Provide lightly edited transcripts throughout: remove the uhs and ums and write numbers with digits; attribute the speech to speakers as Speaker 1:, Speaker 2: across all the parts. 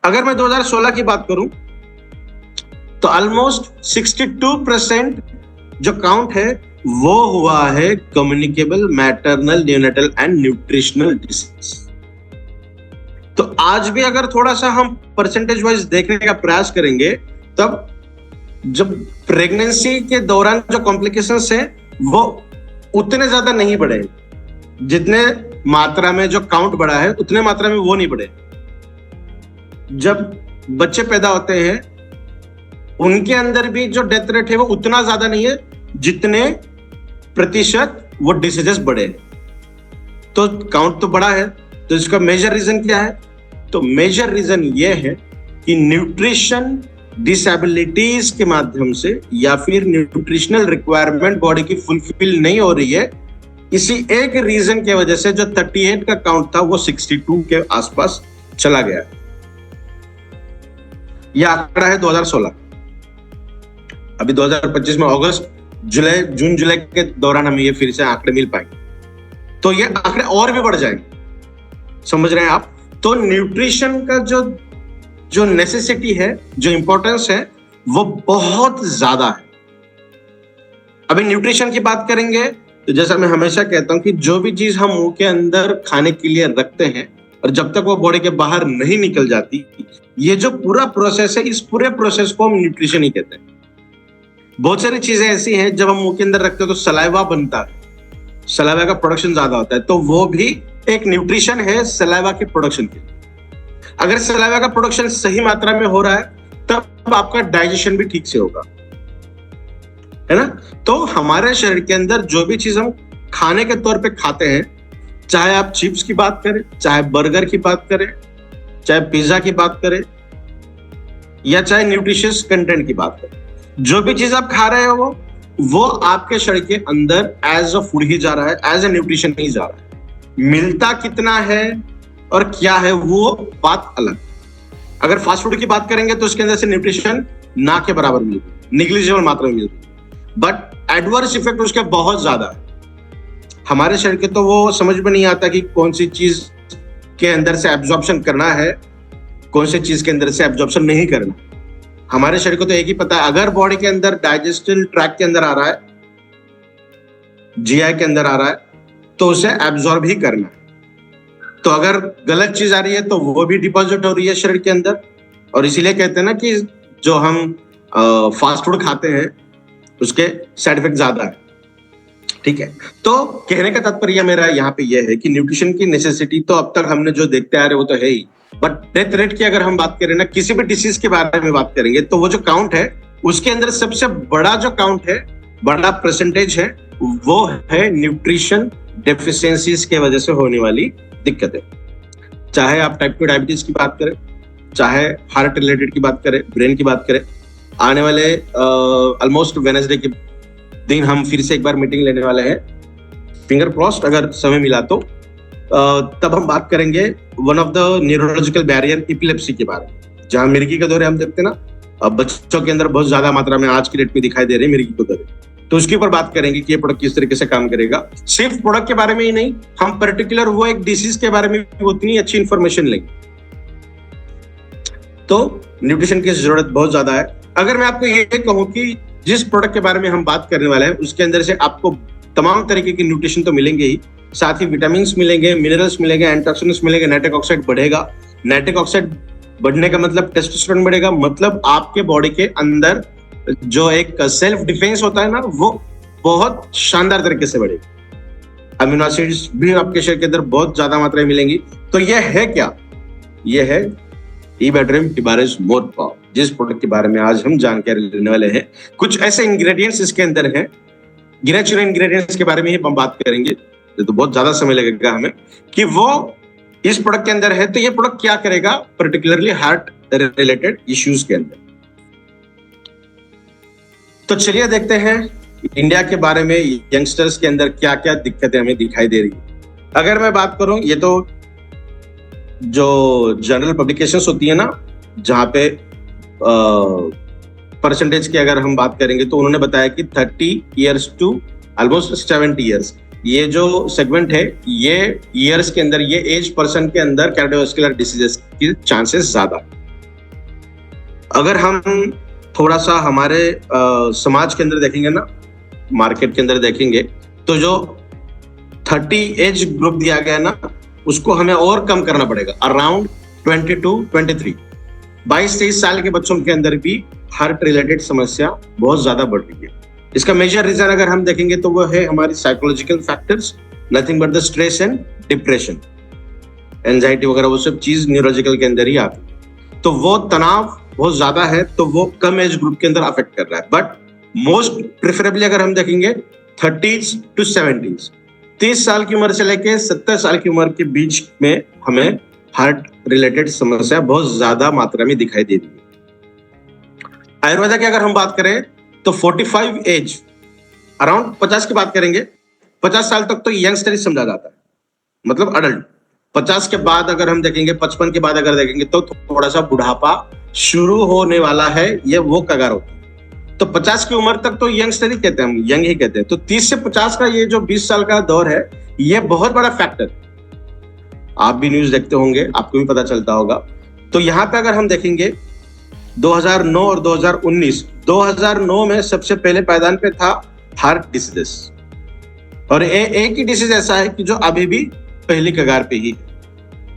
Speaker 1: अगर मैं 2016 की बात करूं तो ऑलमोस्ट 62% जो काउंट है वो हुआ है communicable maternal neonatal and nutritional disease. तो आज भी अगर थोड़ा सा हम परसेंटेज वाइज देखने का प्रयास करेंगे तब जब प्रेगनेंसी के दौरान जो कॉम्प्लिकेशंस है वो उतने ज्यादा नहीं बढ़े, जितने मात्रा में जो काउंट बढ़ा है उतने मात्रा में वो नहीं बढ़े। जब बच्चे पैदा होते हैं उनके अंदर भी जो डेथ रेट है वो उतना ज्यादा नहीं है जितने प्रतिशत वो डिसीजेस बढ़े। तो काउंट तो बढ़ा है, तो इसका मेजर रीजन क्या है? तो मेजर रीजन ये है कि न्यूट्रिशन डिसेबिलिटीज के माध्यम से या फिर न्यूट्रिशनल रिक्वायरमेंट बॉडी की फुलफिल नहीं हो रही है। इसी एक रीजन की वजह से जो 38 का काउंट था वो 62 के आसपास चला गया। यह आंकड़ा है 2016। अभी 2025 में अगस्त जून जुलाई के दौरान हमें ये फिर से आंकड़े मिल पाएंगे, तो ये आंकड़े और भी बढ़ जाएंगे। समझ रहे हैं आप? तो न्यूट्रिशन का जो नेसेसिटी है, जो इंपॉर्टेंस है, वो बहुत ज्यादा है। अभी न्यूट्रिशन की बात करेंगे तो जैसा मैं हमेशा कहता हूं कि जो भी चीज हम मुंह के अंदर खाने के लिए रखते हैं और जब तक वो बॉडी के बाहर नहीं निकल जाती, ये जो पूरा प्रोसेस है, इस पूरे प्रोसेस को हम न्यूट्रिशन ही कहते हैं। बहुत सारी चीजें ऐसी हैं जब हम मुंह के अंदर रखते हैं तो सलाइवा बनता है, सलाइवा का प्रोडक्शन ज्यादा होता है, तो वो भी एक न्यूट्रिशन है सलाइवा के प्रोडक्शन के। अगर सलाइवा का प्रोडक्शन सही मात्रा में हो रहा है तब आपका डाइजेशन भी ठीक से होगा, है ना? तो हमारे शरीर के अंदर जो भी चीज हम खाने के तौर पे खाते हैं, चाहे आप चिप्स की बात करें, चाहे बर्गर की बात करें, चाहे पिज्जा की बात करें, या चाहे न्यूट्रिशियस कंटेंट की बात करें, जो भी चीज आप खा रहे हो वो आपके शरीर के अंदर एज अ फूड ही जा रहा है, एज अ न्यूट्रिशन ही जा रहा है। मिलता कितना है और क्या है वो बात अलग। अगर फास्ट फूड की बात करेंगे तो उसके अंदर से न्यूट्रिशन ना के बराबर मिलती, निग्लिजिबल मात्रा में मिलती, बट एडवर्स इफेक्ट उसके बहुत ज्यादा है। हमारे शरीर के तो वो समझ में नहीं आता कि कौन सी चीज के अंदर से एब्जॉर्प्शन करना है, कौन सी चीज के अंदर से एब्जॉर्प्शन नहीं करना। हमारे शरीर को तो एक ही पता है, अगर बॉडी के अंदर डाइजेस्टिव ट्रैक्ट के अंदर आ रहा है, जीआई के अंदर आ रहा है, तो उसे एब्जॉर्ब ही करना है। तो अगर गलत चीज आ रही है तो वो भी डिपॉजिट हो रही है शरीर के अंदर, और इसीलिए कहते हैं ना कि जो हम फास्ट फूड खाते हैं उसके साइड इफेक्ट ज्यादा है। ठीक है, तो कहने का तात्पर्य मेरा यहाँ पे यह है कि न्यूट्रिशन की नेसेसिटी तो अब तक हमने जो देखते आ रहे वो तो है ही, बट डेथ रेट की अगर हम बात करें ना, किसी भी डिसीज के बारे में बात करेंगे तो वो जो काउंट है उसके अंदर सबसे बड़ा जो काउंट है, बड़ा परसेंटेज है, वो है न्यूट्रिशन डेफिशिएंसीज के वजह से होने वाली दिक्कतें। चाहे आप टाइप 2 डायबिटीज की बात करें, चाहे हार्ट रिलेटेड की बात करें, ब्रेन की बात करें। आने वाले ऑलमोस्ट वेडनेसडे के दिन हम फिर से एक बार मीटिंग लेने वाले हैं, फिंगर क्रॉस्ड, अगर समय मिला तो तब हम बात करेंगे one of the neurological barrier epilepsy के बारे में। जहां मिर्गी के दौरे हम देखते हैं ना, बच्चों के अंदर बहुत ज्यादा मात्रा में आज की डेट में दिखाई दे रहे हैं मिर्गी के दौरे, तो उसके ऊपर बात करेंगे कि ये प्रोडक्ट किस तरीके से काम करेगा। सिर्फ प्रोडक्ट के बारे में ही नहीं, हम पर्टिकुलर वो एक डिसीज के बारे में भी उतनी अच्छी इंफॉर्मेशन लेंगे। तो न्यूट्रिशन की जरूरत बहुत ज्यादा है। अगर मैं आपको ये कहूं कि जिस प्रोडक्ट के बारे में हम बात करने वाले हैं उसके अंदर से आपको तमाम तरीके की न्यूट्रिशन तो मिलेंगे ही, साथ ही विटामिन मिलेंगे, मिनरल्स मिलेंगे, एंटीऑक्सीडेंट्स मिलेंगे, नाइट्रिक ऑक्साइड बढ़ेगा। नाइट्रिक ऑक्साइड बढ़ने का मतलब टेस्टोस्टेरोन बढ़ेगा, मतलब आपके बॉडी के अंदर जो एक सेल्फ डिफेंस होता है ना, वो बहुत शानदार तरीके से बढ़ेगा। अमीनो एसिड्स भी आपके शरीर के अंदर बहुत ज्यादा मात्रा में मिलेंगी। तो यह है क्या? यह है ईबैटरियम टिबारिस मोर पावर, जिस प्रोडक्ट के बारे में आज हम जानकारी लेने वाले हैं। कुछ ऐसे इंग्रेडिएंट्स इसके अंदर हैं, गिने चुने इंग्रेडिएंट्स के बारे में ही हम बात करेंगे, तो बहुत ज्यादा समय लगेगा हमें कि वो इस प्रोडक्ट के अंदर है। तो ये प्रोडक्ट क्या करेगा पर्टिकुलरली हार्ट रिलेटेड इश्यूज के अंदर। तो चलिए देखते हैं इंडिया के बारे में, यंगस्टर्स के अंदर क्या क्या दिक्कतें हमें दिखाई दे रही है। अगर मैं बात करूं, ये तो जो जनरल पब्लिकेशंस होती है ना, जहां पे परसेंटेज की अगर हम बात करेंगे तो उन्होंने बताया कि 30 ईयर्स टू ऑलमोस्ट 70 ईयर्स, ये जो सेगमेंट है, ये ईयर्स के अंदर, ये एज पर्सन के अंदर कार्डियोवास्कुलर डिसीजेस के चांसेस ज्यादा। अगर हम थोड़ा सा हमारे समाज के अंदर देखेंगे ना, मार्केट के अंदर देखेंगे, तो जो 30 एज ग्रुप दिया गया ना, उसको हमें और कम करना पड़ेगा, अराउंड 22-23। 22-23 साल के बच्चों के अंदर भी हार्ट रिलेटेड समस्या बहुत ज्यादा बढ़ रही है। इसका मेजर रीजन अगर हम देखेंगे तो वो है हमारी psychological factors, nothing but the stress and depression, anxiety वगैरह, वो सब चीज न्यूरोलॉजिकल के अंदर ही आती है। तो वो तनाव बहुत ज्यादा है, तो वो कम एज ग्रुप के अंदर अफेक्ट कर रहा है। बट मोस्ट प्रेफरेबली अगर हम देखेंगे 30s to 70s, 30 साल की उम्र से लेके 70 साल की उम्र के बीच में हमें हार्ट रिलेटेड समस्या बहुत ज्यादा मात्रा में दिखाई दे रही है। आयुर्वेदा की अगर हम बात करें तो 45 एज, अराउंड 50 की बात करेंगे, 50 साल तक तो यंगस्टर ही समझा जाता है, मतलब अडल्ट। 50 के बाद अगर हम देखेंगे, 55 के बाद अगर देखेंगे तो थोड़ा सा बुढ़ापा शुरू होने वाला है, ये वो कगार होता है। तो 50 की उम्र तक तो यंगस्टर ही कहते हैं, हम यंग ही कहते हैं। तो 30 से 50 का ये जो 20 साल का दौर है, ये बहुत बड़ा फैक्टर। आप भी न्यूज देखते होंगे, आपको भी पता चलता होगा। तो यहाँ पे अगर हम देखेंगे 2009 और 2019, 2009 में सबसे पहले पायदान पे था हार्ट डिसीजेस, और एक ही डिसीज ऐसा है कि जो अभी भी पहली कगार पे ही,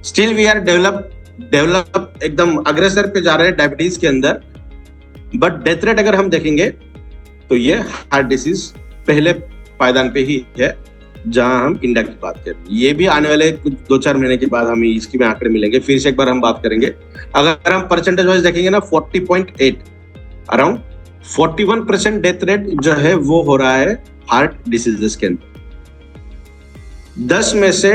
Speaker 1: स्टिल वी आर डेवलप एकदम अग्रसर पे जा रहे हैं डायबिटीज के अंदर। बट डेथ रेट अगर हम देखेंगे तो ये हार्ट डिसीज पहले पायदान पे ही है, जहां हम इंडिया की बात करें। ये भी आने वाले कुछ 2-4 महीने के बाद हमें इसकी में आंकड़े मिलेंगे, फिर से एक बार हम बात करेंगे। अगर हम परसेंटेज वाइज देखेंगे ना, 40.8, अराउंड 41% डेथ रेट जो है वो हो रहा है हार्ट डिसीजेस के अंदर। 10 में से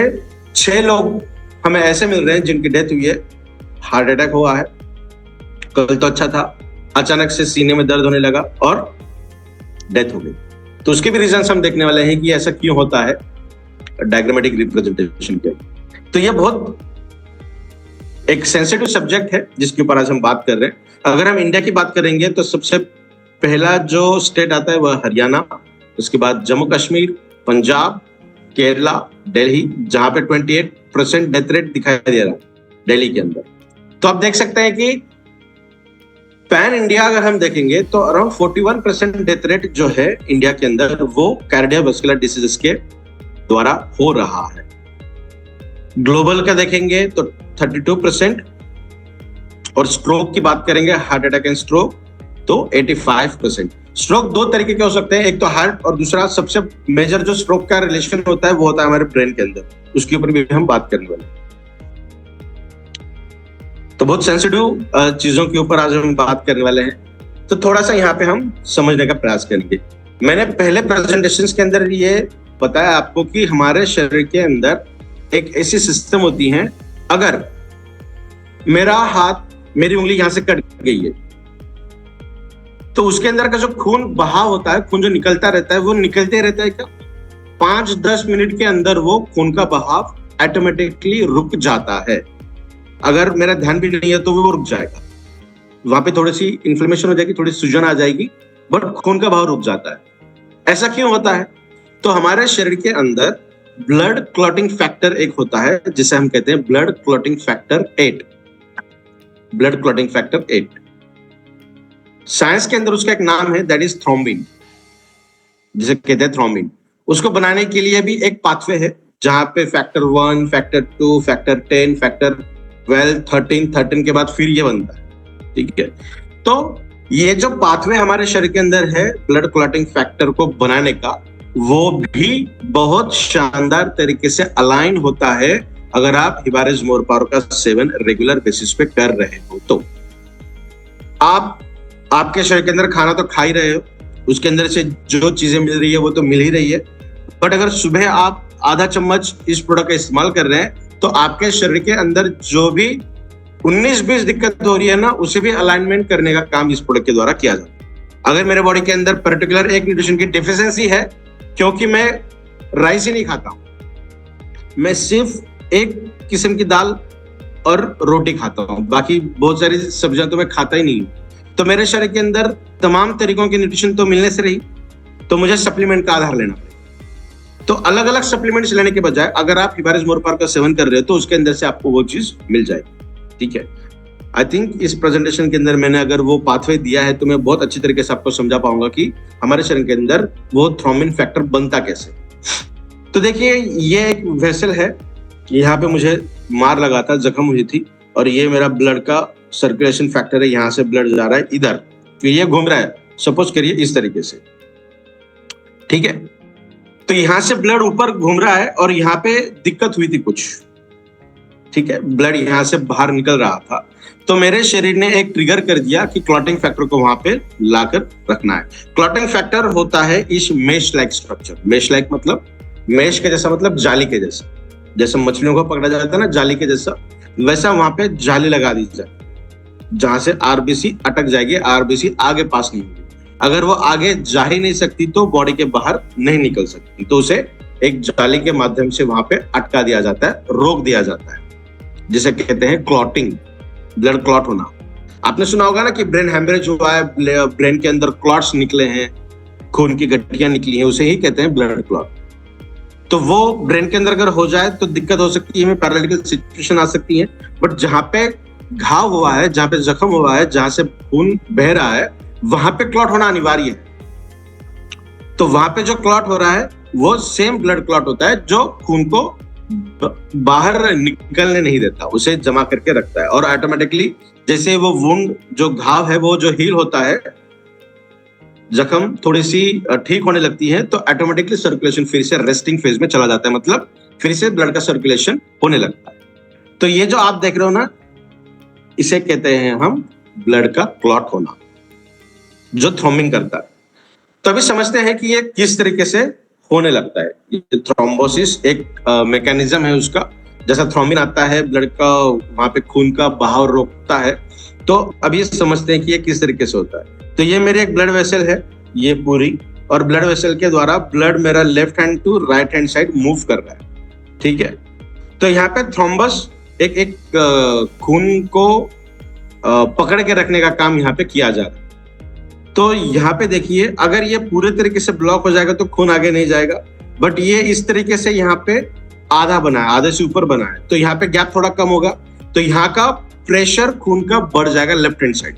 Speaker 1: 6 लोग हमें ऐसे मिल रहे हैं जिनकी डेथ हुई है, हार्ट अटैक हुआ है। कल तो अच्छा था, अचानक से सीने में दर्द होने लगा और डेथ हो गई। तो उसके भी रीजंस हम देखने वाले हैं कि ऐसा क्यों होता है, डायग्रामेटिक रिप्रेजेंटेशन के। तो ये बहुत एक सेंसिटिव सब्जेक्ट है जिसके ऊपर आज हम बात कर रहे हैं। अगर हम इंडिया की बात करेंगे तो सबसे पहला जो स्टेट आता है वह हरियाणा, उसके बाद जम्मू कश्मीर, पंजाब, केरला, दिल्ली, जहां पे 28% डेथ रेट दिखाई दे रहा है दिल्ली के अंदर। तो आप देख सकते हैं कि पैन इंडिया अगर हम देखेंगे तो अराउंड 41% डेथ रेट जो है इंडिया के अंदर वो कार्डियोवैस्कुलर डिसीजेस के द्वारा हो रहा है। ग्लोबल का देखेंगे तो 32%, और स्ट्रोक की बात करेंगे, हार्ट अटैक एंड स्ट्रोक, तो 85%। स्ट्रोक 2 तरीके के हो सकते हैं, एक तो हार्ट, और दूसरा सबसे मेजर जो स्ट्रोक का रिलेशन होता है वो होता है हमारे ब्रेन के अंदर, उसके ऊपर भी हम बात करने वाले हैं। तो बहुत सेंसिटिव चीजों के ऊपर आज हम बात करने वाले हैं, तो थोड़ा सा यहाँ पे हम समझने का प्रयास करेंगे। मैंने पहले प्रेजेंटेशंस के अंदर ये बताया आपको कि हमारे शरीर के अंदर एक ऐसी सिस्टम होती है, अगर मेरा हाथ, मेरी उंगली यहां से कट गई है तो उसके अंदर का जो खून बहाव होता है, खून जो निकलता रहता है, वो निकलते रहता है क्या 5-10 मिनट के अंदर वो खून का बहाव ऑटोमेटिकली रुक जाता है। अगर मेरा ध्यान भी नहीं है तो वो रुक जाएगा, वहां पे थोड़ी सी इन्फ्लेमेशन हो जाएगी, थोड़ी सूजन आ जाएगी, बट खून का बहाव रुक जाता है। ऐसा क्यों होता है? तो हमारे शरीर के अंदर ब्लड क्लॉटिंग फैक्टर एक होता है जिसे हम कहते हैं blood clotting factor 8, blood clotting factor 8। Science के अंदर उसका एक नाम है, दैट इज थ्रोम्बिन, जिसे कहते हैं थ्रोम्बिन। उसको बनाने के लिए भी एक पाथवे है, जहां पे फैक्टर 1, फैक्टर 2, फैक्टर 10, फैक्टर 12, 13 के बाद फिर ये बनता है, ठीक है। तो ये जो पाथवे हमारे शरीर के अंदर है ब्लड क्लॉटिंग फैक्टर को बनाने का, वो भी बहुत शानदार तरीके से अलाइन होता है अगर आप हिबारिज मोरपारो का सेवन रेगुलर बेसिस पे कर रहे हो। तो आपके शरीर के अंदर खाना तो खा ही रहे हो, उसके अंदर से जो चीजें मिल रही है वो तो मिल ही रही है, बट अगर सुबह आप आधा चम्मच इस प्रोडक्ट का इस्तेमाल कर रहे हैं तो आपके शरीर के अंदर जो भी 19-20 दिक्कत हो रही है ना, उसे भी अलाइनमेंट करने का काम इस प्रोडक्ट के द्वारा किया जाता है। अगर मेरे बॉडी के अंदर पर्टिकुलर एक न्यूट्रिशन की डिफिशियंसी है, क्योंकि मैं राइस ही नहीं खाता हूं, मैं सिर्फ एक किस्म की दाल और रोटी खाता हूं, बाकी बहुत सारी सब्जियां तो मैं खाता ही नहीं हूं, तो मेरे शरीर के अंदर तमाम तरीकों की न्यूट्रिशन तो मिलने से रही, तो मुझे सप्लीमेंट का आधार लेना पड़ेगा। तो अलग अलग सप्लीमेंट्स लेने के बजाय अगर आप हिबारिज मोरपारो का सेवन कर रहे हो तो उसके अंदर से आपको वो चीज मिल जाएगी, ठीक है। आई थिंक इस प्रेजेंटेशन के अंदर मैंने अगर वो पाथवे दिया है तो मैं बहुत अच्छी तरीके से आपको समझा पाऊंगा कि हमारे शरीर के अंदर वो थ्रोम्बिन फैक्टर बनता कैसे। तो देखिए ये एक वेसल है, यहाँ पे मुझे मार लगा था, जख्म हुई थी, और ये मेरा ब्लड का सर्कुलेशन फैक्टर है, यहाँ से ब्लड जा रहा है इधर, तो ये घूम रहा है, सपोज करिए इस तरीके से, ठीक है। तो यहाँ से ब्लड ऊपर घूम रहा है और यहाँ पे दिक्कत हुई थी कुछ, ठीक है, ब्लड यहाँ से बाहर निकल रहा था, तो मेरे शरीर ने एक ट्रिगर कर दिया कि क्लॉटिंग फैक्टर को वहां पे लाकर रखना है। क्लॉटिंग फैक्टर होता है इस mesh like structure, mesh like मतलब मेश के जैसा, मतलब जाली के जैसा, जैसे मछलियों को पकड़ा जाता है ना जाली के जैसा, वैसा वहां पे जाली लगा दी जाए, जहां से आरबीसी अटक जाएगी, आरबीसी आगे पास नहीं होगी। अगर वो आगे जा ही नहीं सकती तो बॉडी के बाहर नहीं निकल सकती, तो उसे एक जाली के माध्यम से वहां पे अटका दिया जाता है, रोक दिया जाता है, जिसे कहते हैं क्लॉटिंग, ब्लड क्लॉट होना। आपने सुना होगा ना कि ब्रेन हेमरेज हुआ है, ब्रेन के अंदर क्लॉट्स निकले हैं, खून की गठियां निकली हैं, उसे ही कहते हैं ब्लड क्लॉट। तो वो ब्रेन के अंदर अगर हो जाए तो दिक्कत हो सकती है, पैरालिटिकल सिचुएशन आ सकती है। बट जहां पे घाव हुआ है, जहां पे जख्म हुआ है, जहां से खून बह रहा है, वहां पे क्लॉट होना अनिवार्य है। तो वहां पे जो क्लॉट हो रहा है वो सेम ब्लड क्लॉट होता है जो खून को बाहर निकलने नहीं देता, उसे जमा करके रखता है, और ऑटोमेटिकली जैसे वो वुंड, जो घाव है वो जो हील होता है, जख्म थोड़ी सी ठीक होने लगती है, तो ऑटोमेटिकली सर्कुलेशन फिर से रेस्टिंग फेज में चला जाता है, मतलब फिर से ब्लड का सर्कुलेशन होने लगता है। तो ये जो आप देख रहे हो ना, इसे कहते हैं हम ब्लड का क्लॉट होना, जो थ्रोम्बिंग करता है। तो अभी समझते हैं कि ये किस तरीके से होने लगता है। थ्रोम्बोसिस एक मैकेनिज्म है उसका, जैसा थ्रोम्बिन आता है ब्लड का, वहां पे खून का बहाव रोकता है। तो अभी समझते हैं कि ये किस तरीके से होता है। तो ये मेरी एक ब्लड वेसल है, ये पूरी, और ब्लड वेसल के द्वारा ब्लड मेरा left hand to right hand side move कर रहा है, ठीक है। तो यहाँ पे थ्रोम्बस एक खून को पकड़ के रखने का काम यहाँ पे किया जा रहा है। तो यहाँ पे देखिए, अगर ये पूरे तरीके से ब्लॉक हो जाएगा तो खून आगे नहीं जाएगा, बट ये इस तरीके से यहाँ पे आधा बना है, आधे से ऊपर बना है, तो यहाँ पे गैप थोड़ा कम होगा, तो यहाँ का प्रेशर खून का बढ़ जाएगा लेफ्ट हैंड साइड,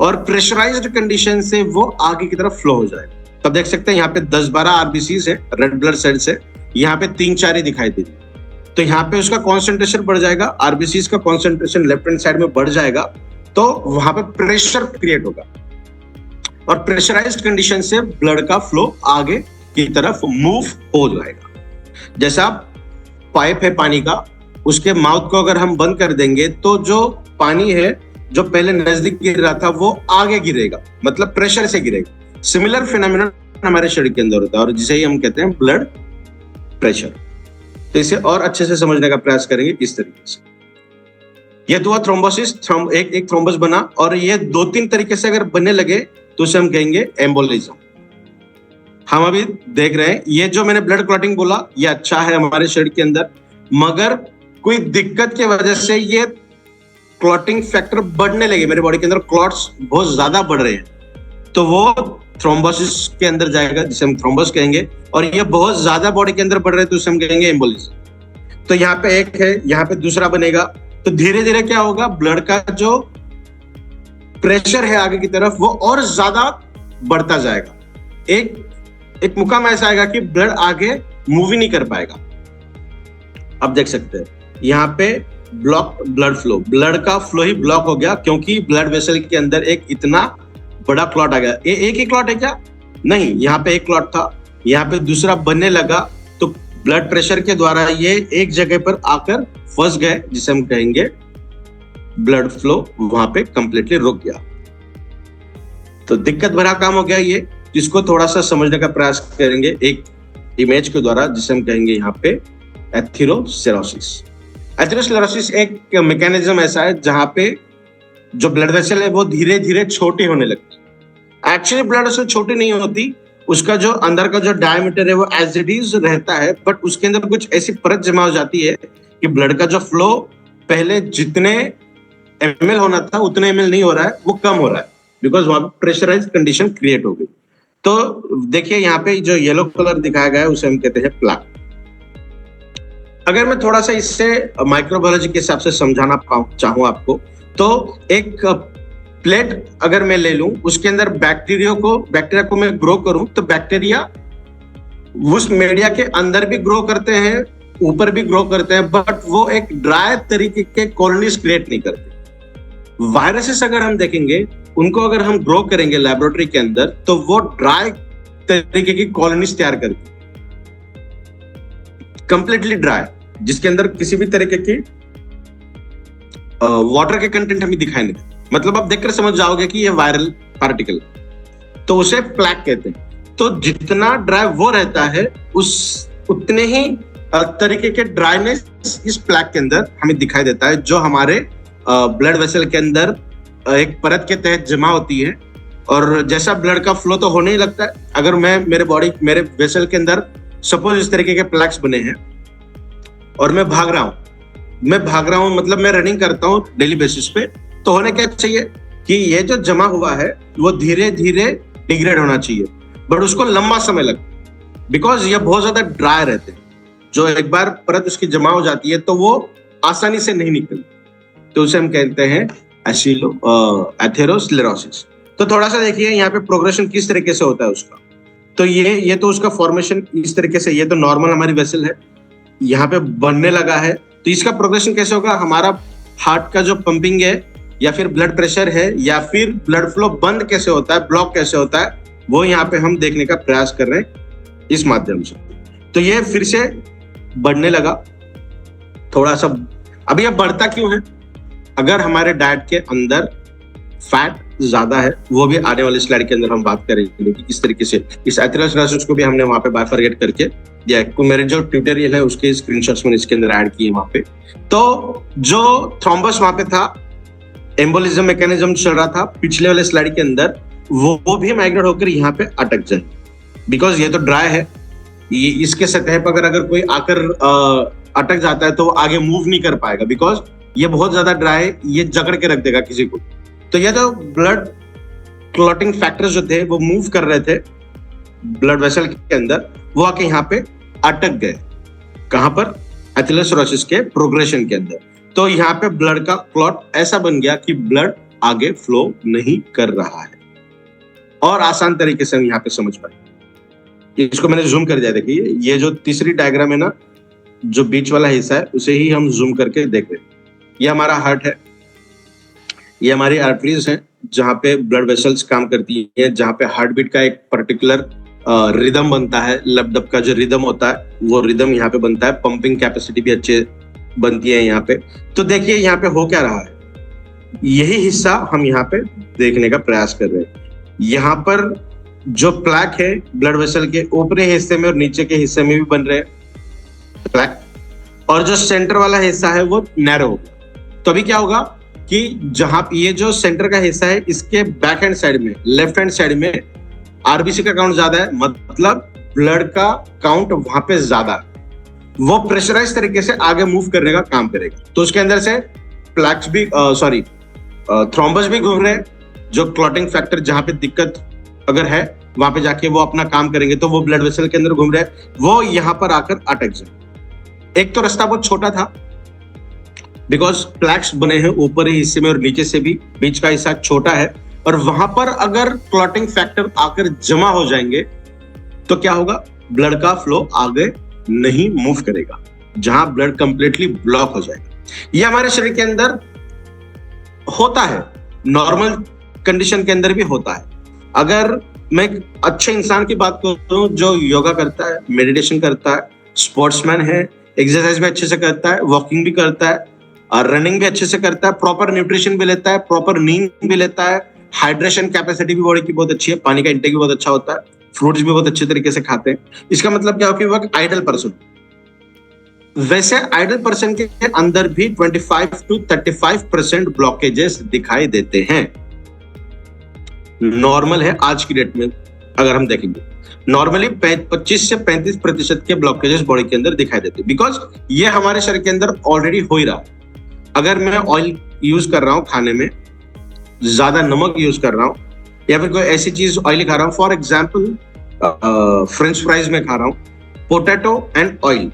Speaker 1: और प्रेशराइज्ड कंडीशन से वो आगे की तरफ फ्लो हो जाएगा। तब देख सकते हैं यहाँ पे 10-12 आरबीसीज है, रेड ब्लड सेल्स है, यहाँ पे 3-4 ही दिखाई दे, तो यहाँ पे उसका कॉन्सेंट्रेशन बढ़ जाएगा, आरबीसीज का कॉन्सेंट्रेशन लेफ्ट हैंड साइड में बढ़ जाएगा, तो वहां पे प्रेशर क्रिएट होगा, और प्रेशराइज्ड कंडीशन से ब्लड का फ्लो आगे की तरफ मूव हो जाएगा। जैसा पाइप है पानी का, उसके माउथ को अगर हम बंद कर देंगे तो जो पानी है जो पहले नजदीक गिर रहा था वो आगे गिरेगा, मतलब प्रेशर से गिरेगा। सिमिलर फिनोमेनन हमारे शरीर के अंदर होता है, और जिसे ही हम कहते हैं ब्लड प्रेशर। तो इसे और अच्छे से समझने का प्रयास करेंगे इस तरीके से। ये हुआ थ्रोम्बोसिस, एक थ्रोम्बस बना, और ये 2-3 तरीके से अगर बनने लगे तो उसे हम कहेंगे एम्बोलिज्म। हम अभी देख रहे हैं, ये जो मैंने ब्लड क्लॉटिंग बोला, ये अच्छा है हमारे शरीर के अंदर, मगर कोई दिक्कत की वजह से ये क्लॉटिंग फैक्टर बढ़ने लगे, मेरे बॉडी के अंदर क्लॉट्स बहुत ज्यादा बढ़ रहे हैं, तो वो थ्रोम्बोसिस के अंदर जाएगा, जिसे हम थ्रोम्बस कहेंगे, और ये बहुत ज्यादा बॉडी के अंदर बढ़ रहे हैं तो उसे हम कहेंगे एम्बोलिज्म। तो यहाँ पे एक है, यहाँ पे दूसरा बनेगा, तो धीरे धीरे क्या होगा, ब्लड का जो प्रेशर है आगे की तरफ वो और ज्यादा बढ़ता जाएगा। एक मुकाम ऐसा आएगा कि ब्लड आगे मूव ही नहीं कर पाएगा। अब देख सकते हैं यहाँ पे ब्लॉक ब्लड फ्लो, ब्लड का फ्लो ही ब्लॉक हो गया, क्योंकि ब्लड वेसल के अंदर एक इतना बड़ा क्लॉट आ गया। एक ही क्लॉट है क्या? नहीं, यहाँ पे एक क्लॉट था, यहाँ पे दूसरा बनने लगा, तो ब्लड प्रेशर के द्वारा ये एक जगह पर आकर फंस गए, जिसे हम कहेंगे ब्लड फ्लो वहां पे कंप्लीटली रुक गया। तो दिक्कत भरा काम हो गया ये, जिसको थोड़ा सा समझने का प्रयास करेंगे एक इमेज के द्वारा, जिसे हम कहेंगे यहाँ पे एथेरोस्क्लेरोसिस। एथेरोस्क्लेरोसिस एक मैकेनिज्म ऐसा है जहां पे जो ब्लड वेसल है वो धीरे धीरे छोटी होने लगती है। एक्चुअली ब्लड वेसल छोटी नहीं होती, उसका जो अंदर का जो डायमीटर है वो एज इट इज रहता है, बट उसके अंदर कुछ ऐसी परत जमा हो जाती है कि ब्लड का जो फ्लो पहले जितने ml होना था उतने ml नहीं हो रहा है, वो कम हो रहा है, बिकॉज वहां पे प्रेशराइज्ड कंडीशन क्रिएट हो गई। तो देखिए यहाँ पे जो येलो कलर दिखाया गया है उसे हम कहते हैं प्लाक। अगर मैं थोड़ा सा इससे माइक्रोबायोलॉजी के हिसाब से समझाना चाहूँ आपको, तो एक प्लेट अगर मैं ले लूं, उसके अंदर बैक्टीरिया को मैं ग्रो करूं, तो बैक्टीरिया उस मीडिया के अंदर भी ग्रो करते हैं, ऊपर भी ग्रो करते हैं, बट वो एक ड्राई तरीके के कॉलोनीज क्रिएट नहीं करते। वायरसेस अगर हम देखेंगे, उनको अगर हम ग्रो करेंगे लेबोरेटरी के अंदर, तो वो ड्राई तरीके की कॉलोनीज तैयार करते, कंप्लीटली ड्राई, जिसके अंदर किसी भी तरीके की वाटर के कंटेंट हमें दिखाई नहीं देते। मतलब आप देखकर समझ जाओगे कि ये वायरल पार्टिकल, तो उसे प्लैक कहते हैं। तो जितना ड्राई वो रहता है, उतने ही तरीके के ड्राइनेस इस प्लैक के अंदर हमें दिखाई देता है, जो हमारे ब्लड वेसल के अंदर एक परत के तहत जमा होती है। और जैसा ब्लड का फ्लो तो होने ही लगता है। अगर मैं मेरे वेसल के अंदर सपोज इस तरीके के प्लैक्स बने हैं और मैं भाग रहा हूं, मतलब मैं रनिंग करता हूं डेली बेसिस पे, तो होने क्या चाहिए कि ये जो जमा हुआ है वो धीरे धीरे डिग्रेड होना चाहिए, बट उसको लंबा समय लगता है, बिकॉज ये बहुत ज्यादा ड्राई रहते हैं। जो एक बार परत उसकी जमा हो जाती है तो वो आसानी से नहीं निकलती, तो उसे हम कहते हैं एथेरोस्क्लेरोसिस। तो थोड़ा सा देखिए यहाँ पे प्रोग्रेशन किस तरीके से होता है उसका। तो ये तो उसका फॉर्मेशन इस तरीके से, ये तो नॉर्मल हमारी वेसल है, यहाँ पे बनने लगा है। तो इसका प्रोग्रेशन कैसे होगा, हमारा हार्ट का जो पंपिंग है, या फिर ब्लड प्रेशर है, या फिर ब्लड फ्लो बंद कैसे होता है, ब्लॉक कैसे होता है, वो यहाँ पे हम देखने का प्रयास कर रहे हैं इस माध्यम से। तो ये फिर से बढ़ने लगा थोड़ा सा। अभी ये बढ़ता क्यों है? अगर हमारे डाइट के अंदर फैट ज्यादा है, वो भी आने वाले स्लाइड के अंदर हम बात करेंगे कि किस तरीके से इस एथेरोस्क्लेरोसिस को भी हमने वहां पे बाइफरगेट करके दिया है। मेरे जो ट्यूटोरियल है उसके स्क्रीनशॉट्स मैंने इसके अंदर ऐड किए वहां पे। तो जो थ्रोम्बस वहां पे था, एम्बोलिज्म मैकेनिज्म चल रहा था पिछले वाले स्लाइड के अंदर, वो भी माइग्रेट होकर यहाँ पे अटक जाए, बिकॉज ये तो ड्राई है। ये इसके सतह पर अगर कोई आकर अटक जाता है तो वो आगे मूव नहीं कर पाएगा, बिकॉज ये बहुत ज्यादा ड्राई है, ये जकड़ के रख देगा किसी को। तो ये जो ब्लड क्लॉटिंग फैक्टर्स जो थे वो मूव कर रहे थे ब्लड वेसल के अंदर, वो आके यहाँ पे अटक गए। कहां पर? एथेरोस्क्लेरोसिस के प्रोग्रेशन के अंदर। तो यहाँ पे ब्लड का क्लॉट ऐसा बन गया कि ब्लड आगे फ्लो नहीं कर रहा है। और आसान तरीके से हम यहाँ पे समझ पाए, इसको मैंने जूम कर दिया। देखिए ये जो तीसरी डायग्राम है ना, जो बीच वाला हिस्सा है, उसे ही हम जूम करके देख रहे हैं। ये हमारा हार्ट है, ये हमारी आर्टरीज हैं जहाँ पे ब्लड वेसल्स काम करती है, जहाँ पे हार्ट बीट का एक पर्टिकुलर रिदम बनता है, लपडप का जो रिदम होता है वो रिदम यहाँ पे बनता है। पंपिंग कैपेसिटी भी अच्छे बनती है यहाँ पे। तो देखिए यहाँ पे हो क्या रहा है, यही हिस्सा हम यहाँ पे देखने का प्रयास कर रहे हैं। यहाँ पर जो प्लैक है ब्लड वेसल के ऊपरी हिस्से में और नीचे के हिस्से में भी बन रहे हैं प्लैक, और जो सेंटर वाला हिस्सा है वो नैरो होगा। तो अभी क्या होगा कि जहां ये जो सेंटर का हिस्सा है, इसके बैक हैंड साइड में, लेफ्ट हैंड साइड में आरबीसी का काउंट ज्यादा है, मतलब ब्लड का काउंट वहां पे ज्यादा है, वो प्रेशराइज तरीके से आगे मूव करने का काम करेगा। तो उसके अंदर से प्लैक्स भी थ्रोम्बस भी घूम रहे हैं, जो क्लॉटिंग फैक्टर जहां पे दिक्कत अगर है वहां पे जाके वो अपना काम करेंगे, तो वो ब्लड वेसल के अंदर घूम रहे हैं, वो यहां पर आकर अटक जाए। एक तो रास्ता बहुत छोटा था, बिकॉज प्लैक्स बने हैं ऊपरी हिस्से में और नीचे से भी, बीच का हिस्सा छोटा है, और वहां पर अगर क्लॉटिंग फैक्टर आकर जमा हो जाएंगे तो क्या होगा, ब्लड का फ्लो आगे नहीं मूव करेगा, जहां ब्लड कंप्लीटली ब्लॉक हो जाएगा। ये हमारे शरीर के अंदर होता है, नॉर्मल कंडीशन के अंदर भी होता है। अगर मैं अच्छे इंसान की बात करूं जो योगा करता है, मेडिटेशन करता है, स्पोर्ट्समैन है, एक्सरसाइज भी अच्छे से करता है, वॉकिंग भी करता है, और रनिंग भी अच्छे से करता है, प्रॉपर न्यूट्रिशन भी लेता है, प्रॉपर नींद भी लेता है, हाइड्रेशन कैपेसिटी भी बॉडी की बहुत अच्छी है, पानी का इंटेक भी बहुत अच्छा होता है, फ्रूट्स भी बहुत अच्छे तरीके से खाते हैं, इसका मतलब क्या हो कि वो एक आइडल पर्सन। वैसे आइडल पर्सन के अंदर भी 25 to 35% ब्लॉकेजेस दिखाई देते हैं। नॉर्मल है आज की डेट में, अगर हम देखेंगे नॉर्मली 25 से 35% के ब्लॉकेजेस बॉडी के अंदर दिखाई देते हैं, बिकॉज ये हमारे शरीर के अंदर ऑलरेडी हो ही रहा है। अगर मैं ऑयल यूज कर रहा हूं खाने में, ज्यादा नमक यूज कर रहा हूं, या फिर कोई ऐसी चीज ऑयली खा रहा हूं, फॉर एग्जाम्पल फ्रेंच फ्राइज में खा रहा हूं, पोटैटो एंड ऑयल,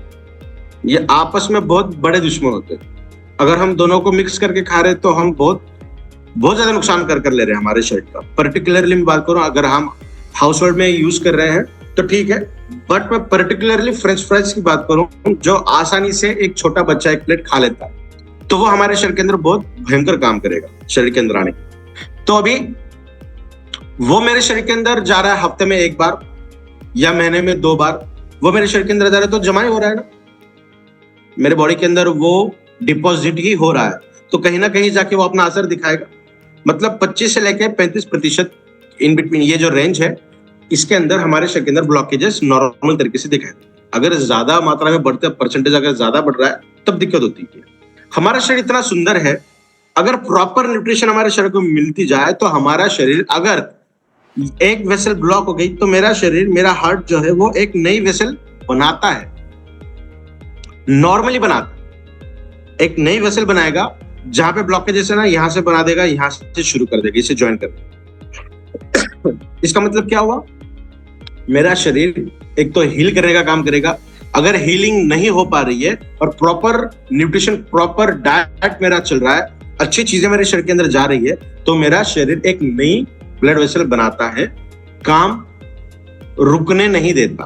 Speaker 1: ये आपस में बहुत बड़े दुश्मन होते हैं। अगर हम दोनों को मिक्स करके खा रहे हैं तो हम बहुत बहुत ज्यादा नुकसान कर ले रहे हैं हमारे शरीर का। पर्टिकुलरली मैं बात करूं, अगर हम हाउस होल्ड में यूज कर रहे हैं तो ठीक है, बट मैं पर्टिकुलरली फ्रेंच फ्राइज की बात करूं जो आसानी से एक छोटा बच्चा एक प्लेट खा लेता है, तो वो हमारे शरीर के अंदर बहुत भयंकर काम करेगा शरीर के अंदर आने। तो अभी वो मेरे शरीर के अंदर जा रहा है हफ्ते में 1 बार या महीने में 2 बार, वो मेरे शरीर के अंदर जा रहा है तो जमा ही हो रहा है ना, मेरे बॉडी के अंदर वो डिपॉजिट ही हो रहा है, तो कहीं ना कहीं जाके वो अपना असर दिखाएगा। मतलब 25 से लेकर 35% इन बिटवीन ये जो रेंज है, इसके अंदर हमारे शरीर के अंदर ब्लॉकेजेस नॉर्मल तरीके से दिखाई देते हैं। अगर ज्यादा मात्रा में बढ़ते परसेंटेज अगर ज्यादा बढ़ रहा है तब दिक्कत होती है। हमारा शरीर इतना सुंदर है, अगर प्रॉपर न्यूट्रिशन हमारे शरीर को मिलती जाए तो हमारा शरीर, अगर एक वेसल ब्लॉक हो गई तो मेरा शरीर, मेरा हार्ट जो है वो एक नई वेसल बनाता है, नॉर्मली बनाता है, एक नई वेसल बनाएगा। जहां पे ब्लॉकेजेस है ना, यहां से बना देगा, यहां से शुरू कर देगा, इसे ज्वाइन कर देगा। इसका मतलब क्या हुआ, मेरा शरीर एक तो हील करने का काम करेगा। अगर हीलिंग नहीं हो पा रही है और प्रॉपर न्यूट्रिशन, प्रॉपर डाइट मेरा चल रहा है, अच्छी चीजें मेरे शरीर के अंदर जा रही है, तो मेरा शरीर एक नई ब्लड वेसल बनाता है, काम रुकने नहीं देता,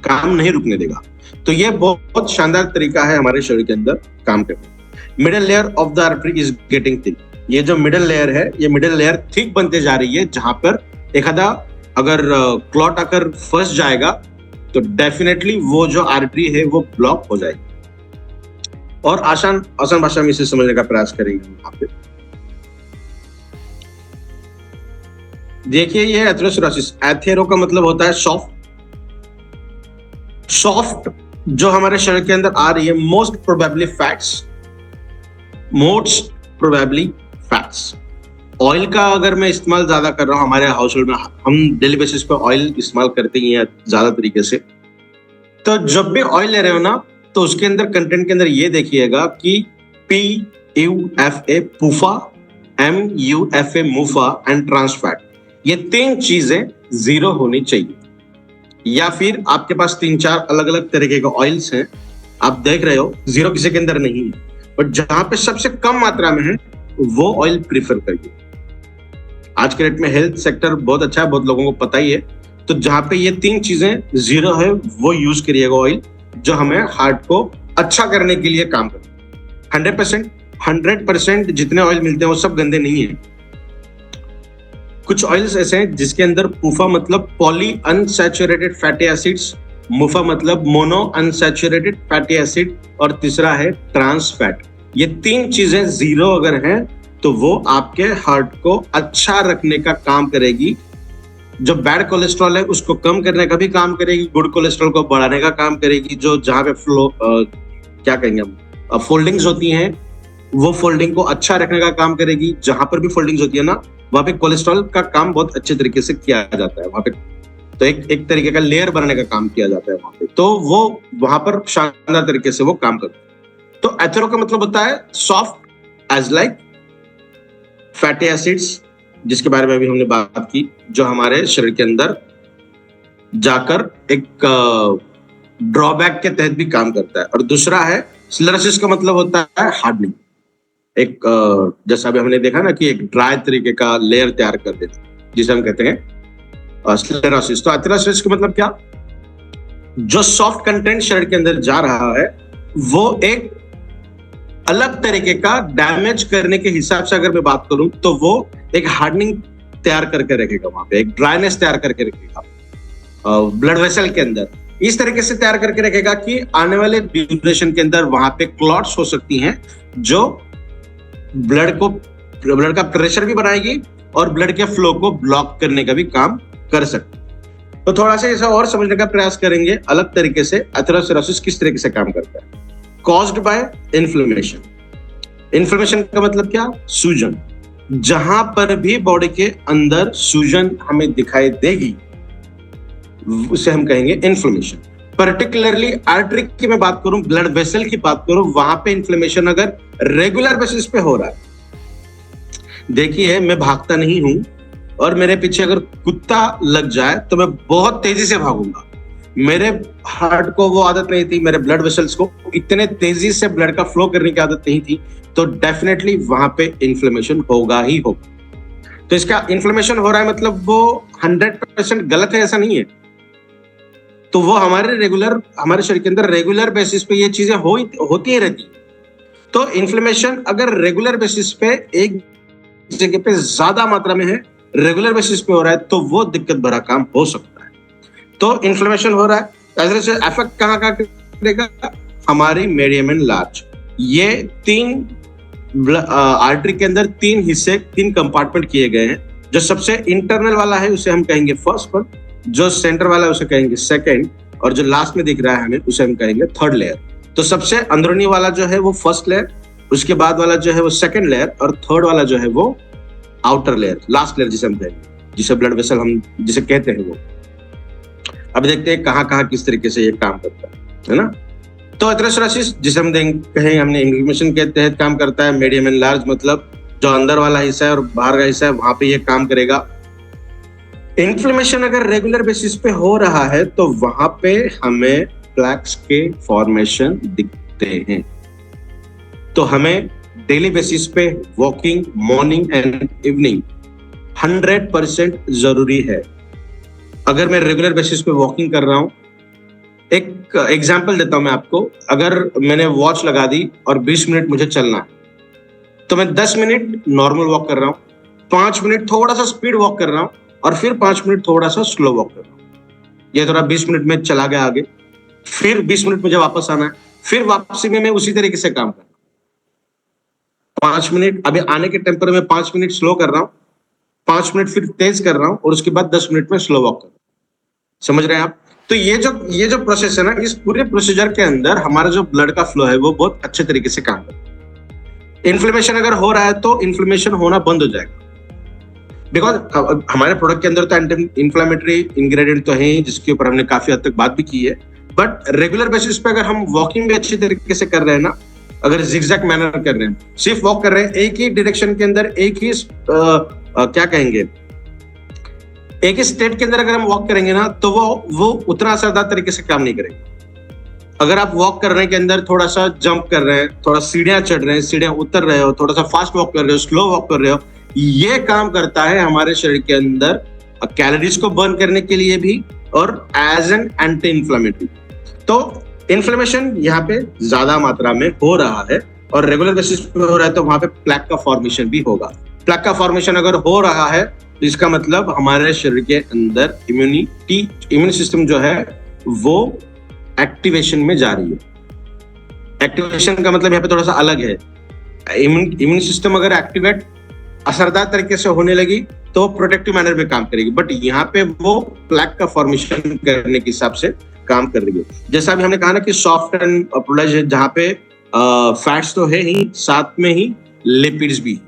Speaker 1: काम नहीं रुकने देगा। तो ये बहुत शानदार तरीका है हमारे शरीर के अंदर काम करने। Middle layer of the artery is getting thick. ये जो मिडिल लेयर है, ये मिडिल लेयर थिक बनते जा रही है, जहां पर एक आधा अगर क्लॉट आकर फंस जाएगा तो डेफिनेटली वो जो आर्टरी है वो ब्लॉक हो जाएगी। और आसान भाषा में इसे समझने का प्रयास करेंगे यहाँ पे। देखिए, ये एथेरोस्क्लेरोसिस, एथेरो का मतलब होता है सॉफ्ट, सॉफ्ट जो हमारे शरीर के अंदर आ रही है, मोस्ट प्रोबेबली फैट्स। ऑयल का अगर मैं इस्तेमाल ज्यादा कर रहा हूं, हमारे हाउस होल्ड में हम डेली बेसिस पे ऑयल इस्तेमाल करते ही हैं ज्यादा तरीके से, तो जब भी ऑयल ले रहे हो ना, तो उसके अंदर कंटेंट के अंदर ये देखिएगा कि PUFA PUFA, MUFA MUFA and trans fat, ये 3 चीजें 0 होनी चाहिए। या फिर आपके पास 3-4 अलग अलग तरीके के ऑयल्स हैं, आप देख रहे हो 0 किसी के अंदर नहीं है, बट जहां पे सबसे कम मात्रा में है वो ऑयल प्रीफर करिए। आज के डेट में हेल्थ सेक्टर बहुत अच्छा है, बहुत लोगों को पता ही है, तो जहां पे ये 3 चीजें 0 है वो यूज करिएगा ऑयल, जो हमें हार्ट को अच्छा करने के लिए काम करता है। 100% जितने ऑयल मिलते हैं वो सब गंदे नहीं है। कुछ ऑयल्स ऐसे हैं जिसके अंदर पूफा मतलब पॉली अनसैचुरेटेड फैटी एसिड्स, मुफा मतलब मोनो अनसैचुरेटेड फैटी एसिड, और तीसरा है ट्रांस फैट। ये 3 चीजें 0 अगर हैं तो वो आपके हार्ट को अच्छा रखने का काम करेगी। जो बैड कोलेस्ट्रॉल है उसको कम करने का भी काम करेगी, गुड कोलेस्ट्रॉल को बढ़ाने का काम करेगी। जो जहां पे क्या कहेंगे हम, फोल्डिंग्स होती हैं, वो फोल्डिंग को अच्छा रखने का काम करेगी। जहां पर भी फोल्डिंग्स होती है ना, वहां पे कोलेस्ट्रॉल का काम बहुत अच्छे तरीके से किया जाता है वहां पे, तो एक तरीके का लेयर बनाने का काम किया जाता है वहां पे, तो वो वहां पर शानदार तरीके से वो काम करता है। तो एथेरो का मतलब होता है soft edge like fatty acids, जिसके बारे में भी हमने बात की, जो हमारे शरीर के अंदर जाकर एक ड्रॉबैक के तहत भी काम करता है। और दूसरा है स्क्लेरोसिस का मतलब होता है हार्डनिंग, एक जैसा अभी हमने देखा ना कि एक ड्राई तरीके का लेयर तैयार कर देता है, जिसे हम कहते हैं स्क्लेरोसिस। तो एथेरोस्क्लेरोसिस का मतलब क्या, जो सॉफ्ट कंटेंट शरीर के अंदर जा रहा है वो एक अलग तरीके का डैमेज करने के हिसाब से अगर मैं बात करूं तो वो एक हार्डनिंग तैयार करके रखेगा, वहां पे एक ड्राइनेस तैयार करके रखेगा ब्लड वेसल के अंदर, इस तरीके से तैयार करके रखेगा कि आने वाले ड्यूरेशन के अंदर वहां पे क्लॉट्स हो सकती हैं, जो ब्लड का प्रेशर भी बनाएगी और ब्लड के फ्लो को ब्लॉक करने का भी काम कर सकती है। तो थोड़ा सा इसे और समझने का प्रयास करेंगे अलग तरीके से, एथेरोस्क्लेरोसिस किस तरीके से काम करता है। Caused by inflammation. इन्फ्लेमेशन का मतलब क्या, सूजन। जहां पर भी बॉडी के अंदर सूजन हमें दिखाई देगी उसे हम कहेंगे इन्फ्लेमेशन। पर्टिकुलरली आर्टरी की मैं बात करूं, ब्लड वेसल की बात करूं, वहां पे इन्फ्लेमेशन अगर रेगुलर बेसिस पे हो रहा है, देखिए मैं भागता नहीं हूं और मेरे पीछे अगर कुत्ता लग जाए तो मैं बहुत तेजी से भागूंगा, मेरे हार्ट को वो आदत नहीं थी, मेरे ब्लड वेसल्स को इतने तेजी से ब्लड का फ्लो करने की आदत नहीं थी, तो डेफिनेटली वहां पे इन्फ्लेमेशन होगा ही होगा। तो इसका इन्फ्लेमेशन हो रहा है मतलब वो 100% गलत है ऐसा नहीं है। तो वो हमारे शरीर के अंदर रेगुलर बेसिस पे ये चीजें होती ही रहती। तो इन्फ्लेमेशन अगर रेगुलर बेसिस पे एक जगह पे ज्यादा मात्रा में है, रेगुलर बेसिस पे हो रहा है, तो वो दिक्कत भरा काम हो सकता है। तो इन्फ्लेमेशन हो रहा है, ऐसे इफेक्ट कहाँ करेगा? हमारी मीडियम एंड लार्ज, ये तीन आर्टरी के अंदर तीन कंपार्टमेंट किए गए हैं। जो सबसे इंटरनल वाला है उसे हम कहेंगे फर्स्ट वन, जो सेंटर वाला है उसे कहेंगे सेकंड, और जो लास्ट में दिख रहा है हमें उसे हम कहेंगे थर्ड लेयर। तो सबसे अंदरूनी वाला जो है वो फर्स्ट लेयर, उसके बाद वाला जो है वो सेकंड लेयर, और थर्ड वाला जो है वो आउटर लेयर, लास्ट लेयर जिसे हम कहेंगे, जिसे ब्लड वेसल हम जिसे कहते हैं वो। अब देखते हैं कहाँ कहाँ किस तरीके से ये काम करता है ना। तो एथेरोस्क्लेरोसिस जिसे हम कहें हमने इन्फ्लेमेशन के तहत काम करता है। मीडियम एंड लार्ज मतलब जो अंदर वाला हिस्सा है और बाहर का हिस्सा है वहां पे ये काम करेगा। इन्फ्लेमेशन अगर रेगुलर बेसिस पे हो रहा है तो वहां पे हमें प्लैक्स के फॉर्मेशन दिखते हैं। तो हमें डेली बेसिस पे वॉकिंग मॉर्निंग एंड इवनिंग 100% जरूरी है। अगर मैं रेगुलर बेसिस पे वॉकिंग कर रहा हूं, एक एग्जांपल देता हूं मैं आपको। अगर मैंने वॉच लगा दी और 20 मिनट मुझे चलना है, तो मैं 10 मिनट नॉर्मल वॉक कर रहा हूं, 5 मिनट थोड़ा सा स्पीड वॉक कर रहा हूं, और फिर 5 मिनट थोड़ा सा स्लो वॉक कर रहा हूं। ये थोड़ा 20 मिनट में चला गया आगे, फिर 20 मिनट मुझे वापस आना है, फिर वापसी में मैं उसी तरीके से काम कर रहा हूं। 5 मिनट अभी आने के टेम्पर में 5 मिनट स्लो कर रहा हूं, 5 मिनट फिर तेज कर रहा हूं, और उसके बाद 10 मिनट में स्लो वॉक कर रहा हूं। समझ रहे हैं आप? तो ये जो प्रोसेस है ना, इस पूरे प्रोसीजर के अंदर हमारा जो ब्लड का फ्लो है वो बहुत अच्छे तरीके से काम करता है। इन्फ्लेमेशन अगर हो रहा है तो इन्फ्लेमेशन होना बंद हो जाएगा, बिकॉज हमारे प्रोडक्ट के अंदर तो एंटी इन्फ्लेमेटरी इंग्रेडिएंट तो है ही, जिसके ऊपर हमने काफी हद तक बात भी की है। बट रेगुलर बेसिस पे अगर हम वॉकिंग भी अच्छी तरीके से कर रहे हैं ना, अगर जिगजैग मैनर कर रहे हैं, सिर्फ वॉक कर रहे हैं एक ही डायरेक्शन के अंदर, एक ही क्या कहेंगे, एक ही स्टेट के अंदर अगर हम वॉक करेंगे ना, तो वो उतना असरदार तरीके से काम नहीं करेगा। अगर आप वॉक करने के अंदर थोड़ा सा जंप कर रहे हैं, थोड़ा सीढ़ियां चढ़ रहे हैं, सीढ़ियां उतर रहे हो, थोड़ा सा फास्ट वॉक कर रहे हो, स्लो वॉक कर रहे हो, ये काम करता है हमारे शरीर के अंदर कैलोरीज को बर्न करने के लिए भी, और एज एन एंटी इन्फ्लेमेटरी। तो इन्फ्लेमेशन यहाँ पे ज्यादा मात्रा में हो रहा है और रेगुलर बेसिस पे हो रहा है, तो वहां पे प्लैक का फॉर्मेशन भी होगा। प्लैक का फॉर्मेशन अगर हो रहा है तो इसका मतलब हमारे शरीर के अंदर इम्यून सिस्टम जो है वो एक्टिवेशन में जा रही है। एक्टिवेशन का मतलब यहाँ पे थोड़ा सा अलग है। इम्यून सिस्टम अगर एक्टिवेट असरदार तरीके से होने लगी तो प्रोटेक्टिव मैनर में काम करेगी, बट यहाँ पे वो प्लैक का फॉर्मेशन करने के हिसाब से काम कर रही है। जैसा अभी हमने कहा ना कि सॉफ्ट एंड प्रोलाइज है, जहाँ पे फैट्स तो है ही, साथ में ही लिपिड्स भी।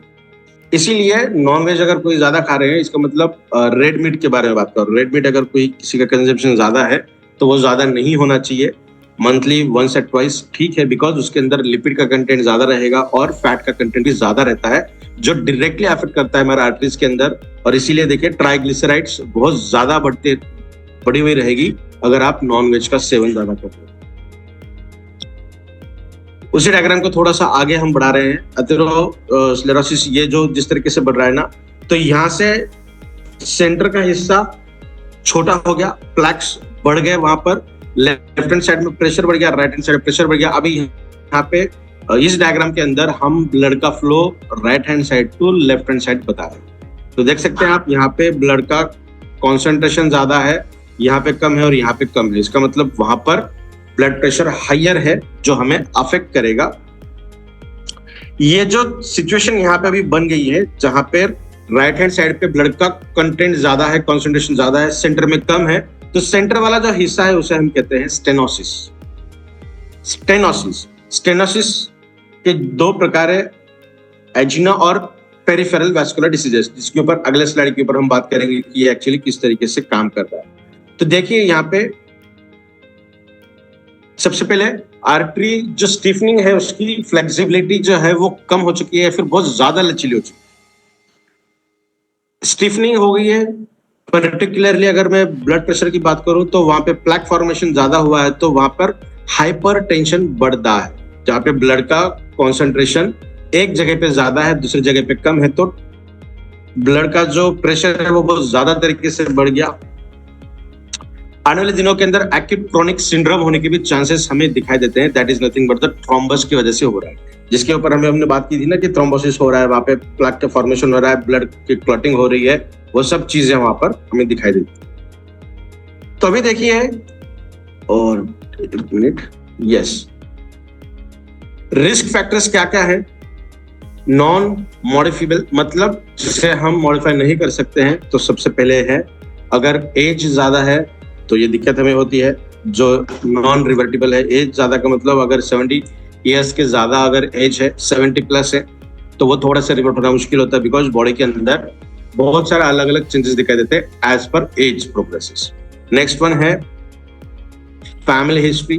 Speaker 1: इसीलिए नॉनवेज अगर कोई ज्यादा खा रहे हैं, इसका मतलब रेड मीट के बारे में बात करो। रेड मीट अगर कोई किसी का कंजम्पशन ज्यादा है तो वो ज्यादा नहीं होना चाहिए। मंथली वंस एट ट्वाइस ठीक है, बिकॉज उसके अंदर लिपिड का कंटेंट ज्यादा रहेगा और फैट का कंटेंट भी ज्यादा रहता है, जो डायरेक्टली अफेक्ट करता है हमारे आर्टरीज के अंदर। और इसीलिए देखिए ट्राइग्लिसराइड्स बहुत ज्यादा बढ़ी हुई रहेगी अगर आप नॉनवेज का सेवन ज्यादा करते हैं। उसी डायग्राम को थोड़ा सा आगे हम बढ़ा रहे हैं। एथेरोस्क्लेरोसिस ये जो जिस तरीके से बढ़ रहा है ना, तो यहाँ से सेंटर का हिस्सा छोटा हो गया, प्लैक्स बढ़ गए, वहां पर लेफ्ट हैंड साइड में प्रेशर बढ़ गया, राइट हैंड साइड प्रेशर बढ़ गया। अभी यहाँ पे इस डायग्राम के अंदर हम ब्लड का flow right hand side to left hand side बता रहे हैं। तो देख सकते हैं आप, यहाँ पे ब्लड का कॉन्सेंट्रेशन ज्यादा है, यहाँ पे कम है और यहाँ पे कम है। इसका मतलब वहां पर ब्लड प्रेशर हायर है, जो हमें अफेक्ट करेगा। ये जो सिचुएशन यहाँ पे अभी बन गई है, जहां पे राइट हैंड साइड पे ब्लड का कंटेंट ज्यादा है, कॉन्सेंट्रेशन ज्यादा है, सेंटर में कम है, तो सेंटर वाला जो हिस्सा है उसे हम कहते हैं स्टेनोसिस। स्टेनोसिस के दो प्रकार है, एजिना और पेरिफेरल वैस्कुलर डिसीजेस, जिसके ऊपर अगले स्लाइड के ऊपर हम बात करेंगे कि ये एक्चुअली किस तरीके से काम कर रहा है। तो देखिए यहाँ पे सबसे पहले आर्टरी जो स्टिफनिंग है, उसकी फ्लेक्सिबिलिटी जो है वो कम हो चुकी है, फिर बहुत ज्यादा लचीली हो चुकी है। स्टिफनिंग हो गई है, पर्टिकुलरली अगर मैं ब्लड प्रेशर की बात करूं तो वहां पे प्लेक फॉर्मेशन ज्यादा हुआ है, तो वहां पर हाइपर टेंशन बढ़ता है। जहां पे ब्लड का कॉन्सेंट्रेशन एक जगह पे ज्यादा है, दूसरी जगह पे कम है, तो ब्लड का जो प्रेशर है वो बहुत ज्यादा तरीके से बढ़ गया। आने वाले दिनों के अंदर एक्यूट क्रोनिक सिंड्रोम होने के भी चांसेस हमें दिखाई देते हैं। That is nothing but the thrombus की वजह से हो रहा है, जिसके ऊपर हमने बात की थी ना कि थ्रोम्बोसिस हो रहा है, वहां पे प्लेक का फॉर्मेशन हो रहा है, ब्लड की क्लॉटिंग हो रही है, वो सब चीजें वहां पर हमें दिखाई देती है। तो अभी देखिए, और एक मिनट, यस, रिस्क फैक्टर्स क्या क्या है। नॉन मॉडिफिएबल, मतलब जिसे हम मॉडिफाई नहीं कर सकते हैं, तो सबसे पहले है अगर एज ज्यादा है तो ये दिक्कत हमें होती है। जो नॉन रिवर्टिबल है, एज ज्यादा का मतलब अगर 70 ईयर्स के ज्यादा अगर एज है, 70 प्लस है, तो वो थोड़ा सा रिवर्ट होना मुश्किल होता है, बिकॉज बॉडी के अंदर बहुत सारा अलग अलग चेंजेस दिखाई देते हैं एज पर एज प्रोग्रेसेस। नेक्स्ट वन है फैमिली हिस्ट्री।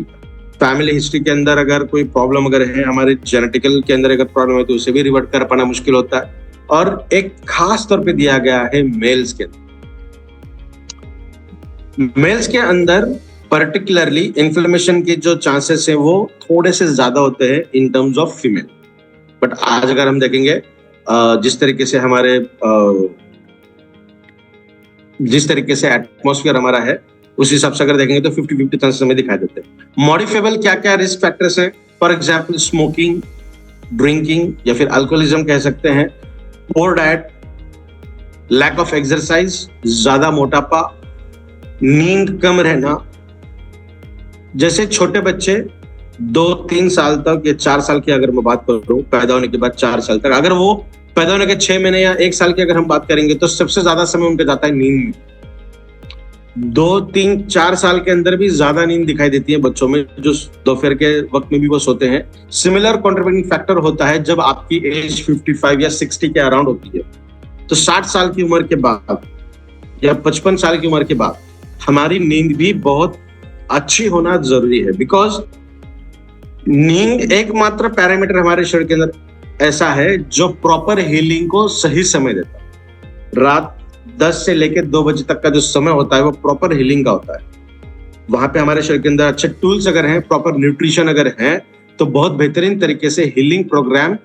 Speaker 1: फैमिली हिस्ट्री के अंदर अगर कोई प्रॉब्लम अगर है, हमारे जेनेटिकल के अंदर अगर प्रॉब्लम है, तो उसे भी रिवर्ट कर पाना मुश्किल होता है। और एक खास तौर पे दिया गया है मेल्स के अंदर। मेल्स के अंदर पर्टिकुलरली इन्फ्लेमेशन के जो चांसेस है वो थोड़े से ज्यादा होते हैं in terms of female. But आज अगर हम देखेंगे जिस तरीके से एटमॉस्फेयर हमारा है, उस हिसाब से अगर देखेंगे तो 50-50 चांसेस हमें दिखाई देते हैं। मॉडिफिएबल क्या क्या रिस्क फैक्टर्स हैं? फॉर एग्जाम्पल स्मोकिंग, ड्रिंकिंग या फिर अल्कोहलिज्म कह सकते हैं, पोर डाइट, लैक ऑफ एक्सरसाइज, ज्यादा मोटापा, नींद कम रहना। जैसे छोटे बच्चे 2-3 साल तक या 4 साल की अगर मैं बात करूं, पैदा होने के बाद 4 साल तक, अगर वो पैदा होने के 6 महीने या 1 साल की अगर हम बात करेंगे, तो सबसे ज्यादा समय उनका जाता है नींद में। 2-3-4 साल के अंदर भी ज्यादा नींद दिखाई देती है बच्चों में, जो दोपहर के वक्त में भी वो सोते हैं। सिमिलर कंट्रीब्यूटिंग फैक्टर होता है जब आपकी एज 55 या 60 के अराउंड होती है, तो 60 साल की उम्र के बाद या 55 साल की उम्र के बाद हमारी नींद भी बहुत अच्छी होना जरूरी है, बिकॉज नींद एकमात्र पैरामीटर हमारे शरीर के अंदर ऐसा है जो प्रॉपर हीलिंग को सही समय देता है। रात 10 से लेकर 2 बजे तक का जो समय होता है वो प्रॉपर हीलिंग का होता है। वहां पे हमारे शरीर के अंदर अच्छे टूल्स अगर हैं, प्रॉपर न्यूट्रिशन अगर है, तो बहुत बेहतरीन तरीके से हीलिंग प्रोग्राम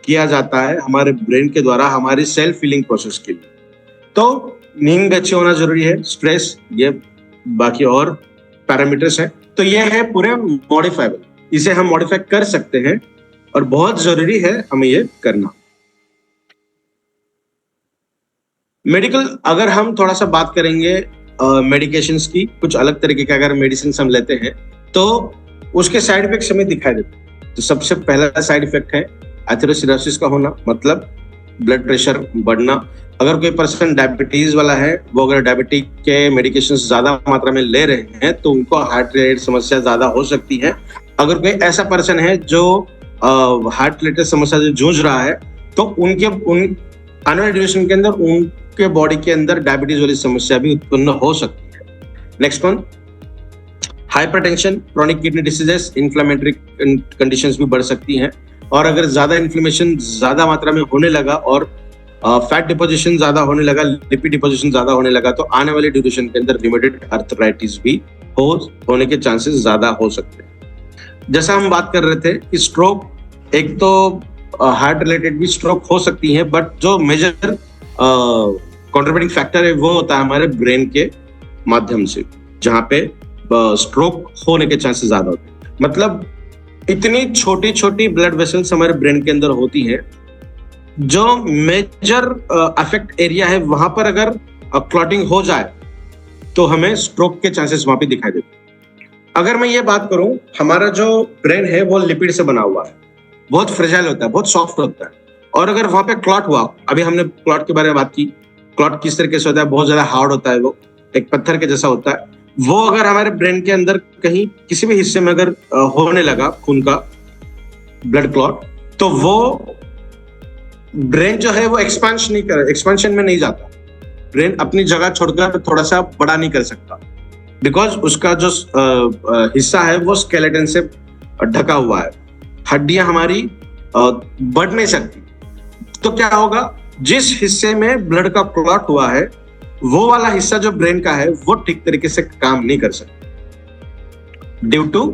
Speaker 1: किया जाता है हमारे ब्रेन के द्वारा हमारी सेल्फ हीलिंग प्रोसेस के लिए। तो नींद अच्छी होना जरूरी है, स्ट्रेस, ये बाकी और पैरामीटर्स हैं। तो ये है पूरे मॉडिफाइबल, इसे हम मॉडिफाई कर सकते हैं और बहुत जरूरी है हमें ये करना। मेडिकल, अगर हम थोड़ा सा बात करेंगे मेडिकेशंस की, कुछ अलग तरीके के अगर मेडिसिन हम लेते हैं तो उसके साइड इफेक्ट्स हमें दिखाई देते हैं। तो सबसे पहला साइड इफेक्ट है एथेरोस्क्लेरोसिस का होना, मतलब ब्लड प्रेशर बढ़ना। अगर कोई पर्सन डायबिटीज वाला है, वो अगर डायबिटिक के मेडिकेशंस ज्यादा मात्रा में ले रहे हैं, तो उनको हार्ट रिलेटेड समस्या ज्यादा हो सकती है। अगर कोई ऐसा पर्सन है जो हार्ट रिलेटेड समस्या से जूझ रहा है, तो आने वाले ड्यूरेशन के अंदर उनके बॉडी के अंदर डायबिटीज वाली समस्या भी उत्पन्न हो सकती है। Next one, hypertension, chronic kidney diseases, inflammatory conditions भी बढ़ सकती हैं। और अगर ज्यादा इन्फ्लेमेशन ज्यादा मात्रा में होने लगा और फैट डिपोजिशन ज्यादा होने लगा, लिपिड डिपोजिशन ज्यादा होने लगा, तो आने वाले ड्यूरेशन के अंदर रिमेटेड आर्थराइटिस भी होने के चांसेस ज्यादा हो सकते हैं। जैसा हम बात कर रहे थे कि स्ट्रोक, एक तो हार्ट रिलेटेड भी स्ट्रोक हो सकती है, बट जो मेजर कंट्रीब्यूटिंग फैक्टर है वो होता है हमारे ब्रेन के माध्यम से, जहां पे स्ट्रोक होने के चांसेस ज्यादा होते हैं। मतलब इतनी छोटी छोटी ब्लड वेसल्स हमारे ब्रेन के अंदर होती हैं, जो मेजर अफेक्ट एरिया है वहां पर अगर क्लॉटिंग हो जाए तो हमें स्ट्रोक के चांसेस वहां पे दिखाई देते हैं। अगर मैं ये बात करूं, हमारा जो ब्रेन है वो लिपिड से बना हुआ है, बहुत फ्रेजाइल होता है, बहुत सॉफ्ट होता है। और अगर वहां पे क्लॉट हुआ, अभी हमने क्लॉट के बारे में बात की, क्लॉट किस तरीके से होता है, बहुत ज्यादा हार्ड होता है, वो एक पत्थर के जैसा होता है। वो अगर हमारे ब्रेन के अंदर कहीं किसी भी हिस्से में अगर होने लगा खून का ब्लड क्लॉट, तो वो ब्रेन जो है वो एक्सपेंशन में नहीं जाता। ब्रेन अपनी जगह छोड़कर थोड़ा सा बड़ा नहीं कर सकता, बिकॉज उसका जो हिस्सा है वो स्केलेटन से ढका हुआ है, हड्डियां हमारी बढ़ नहीं सकती। तो क्या होगा, जिस हिस्से में ब्लड का क्लॉट हुआ है वो वाला हिस्सा जो ब्रेन का है वो ठीक तरीके से काम नहीं कर सकता ड्यू टू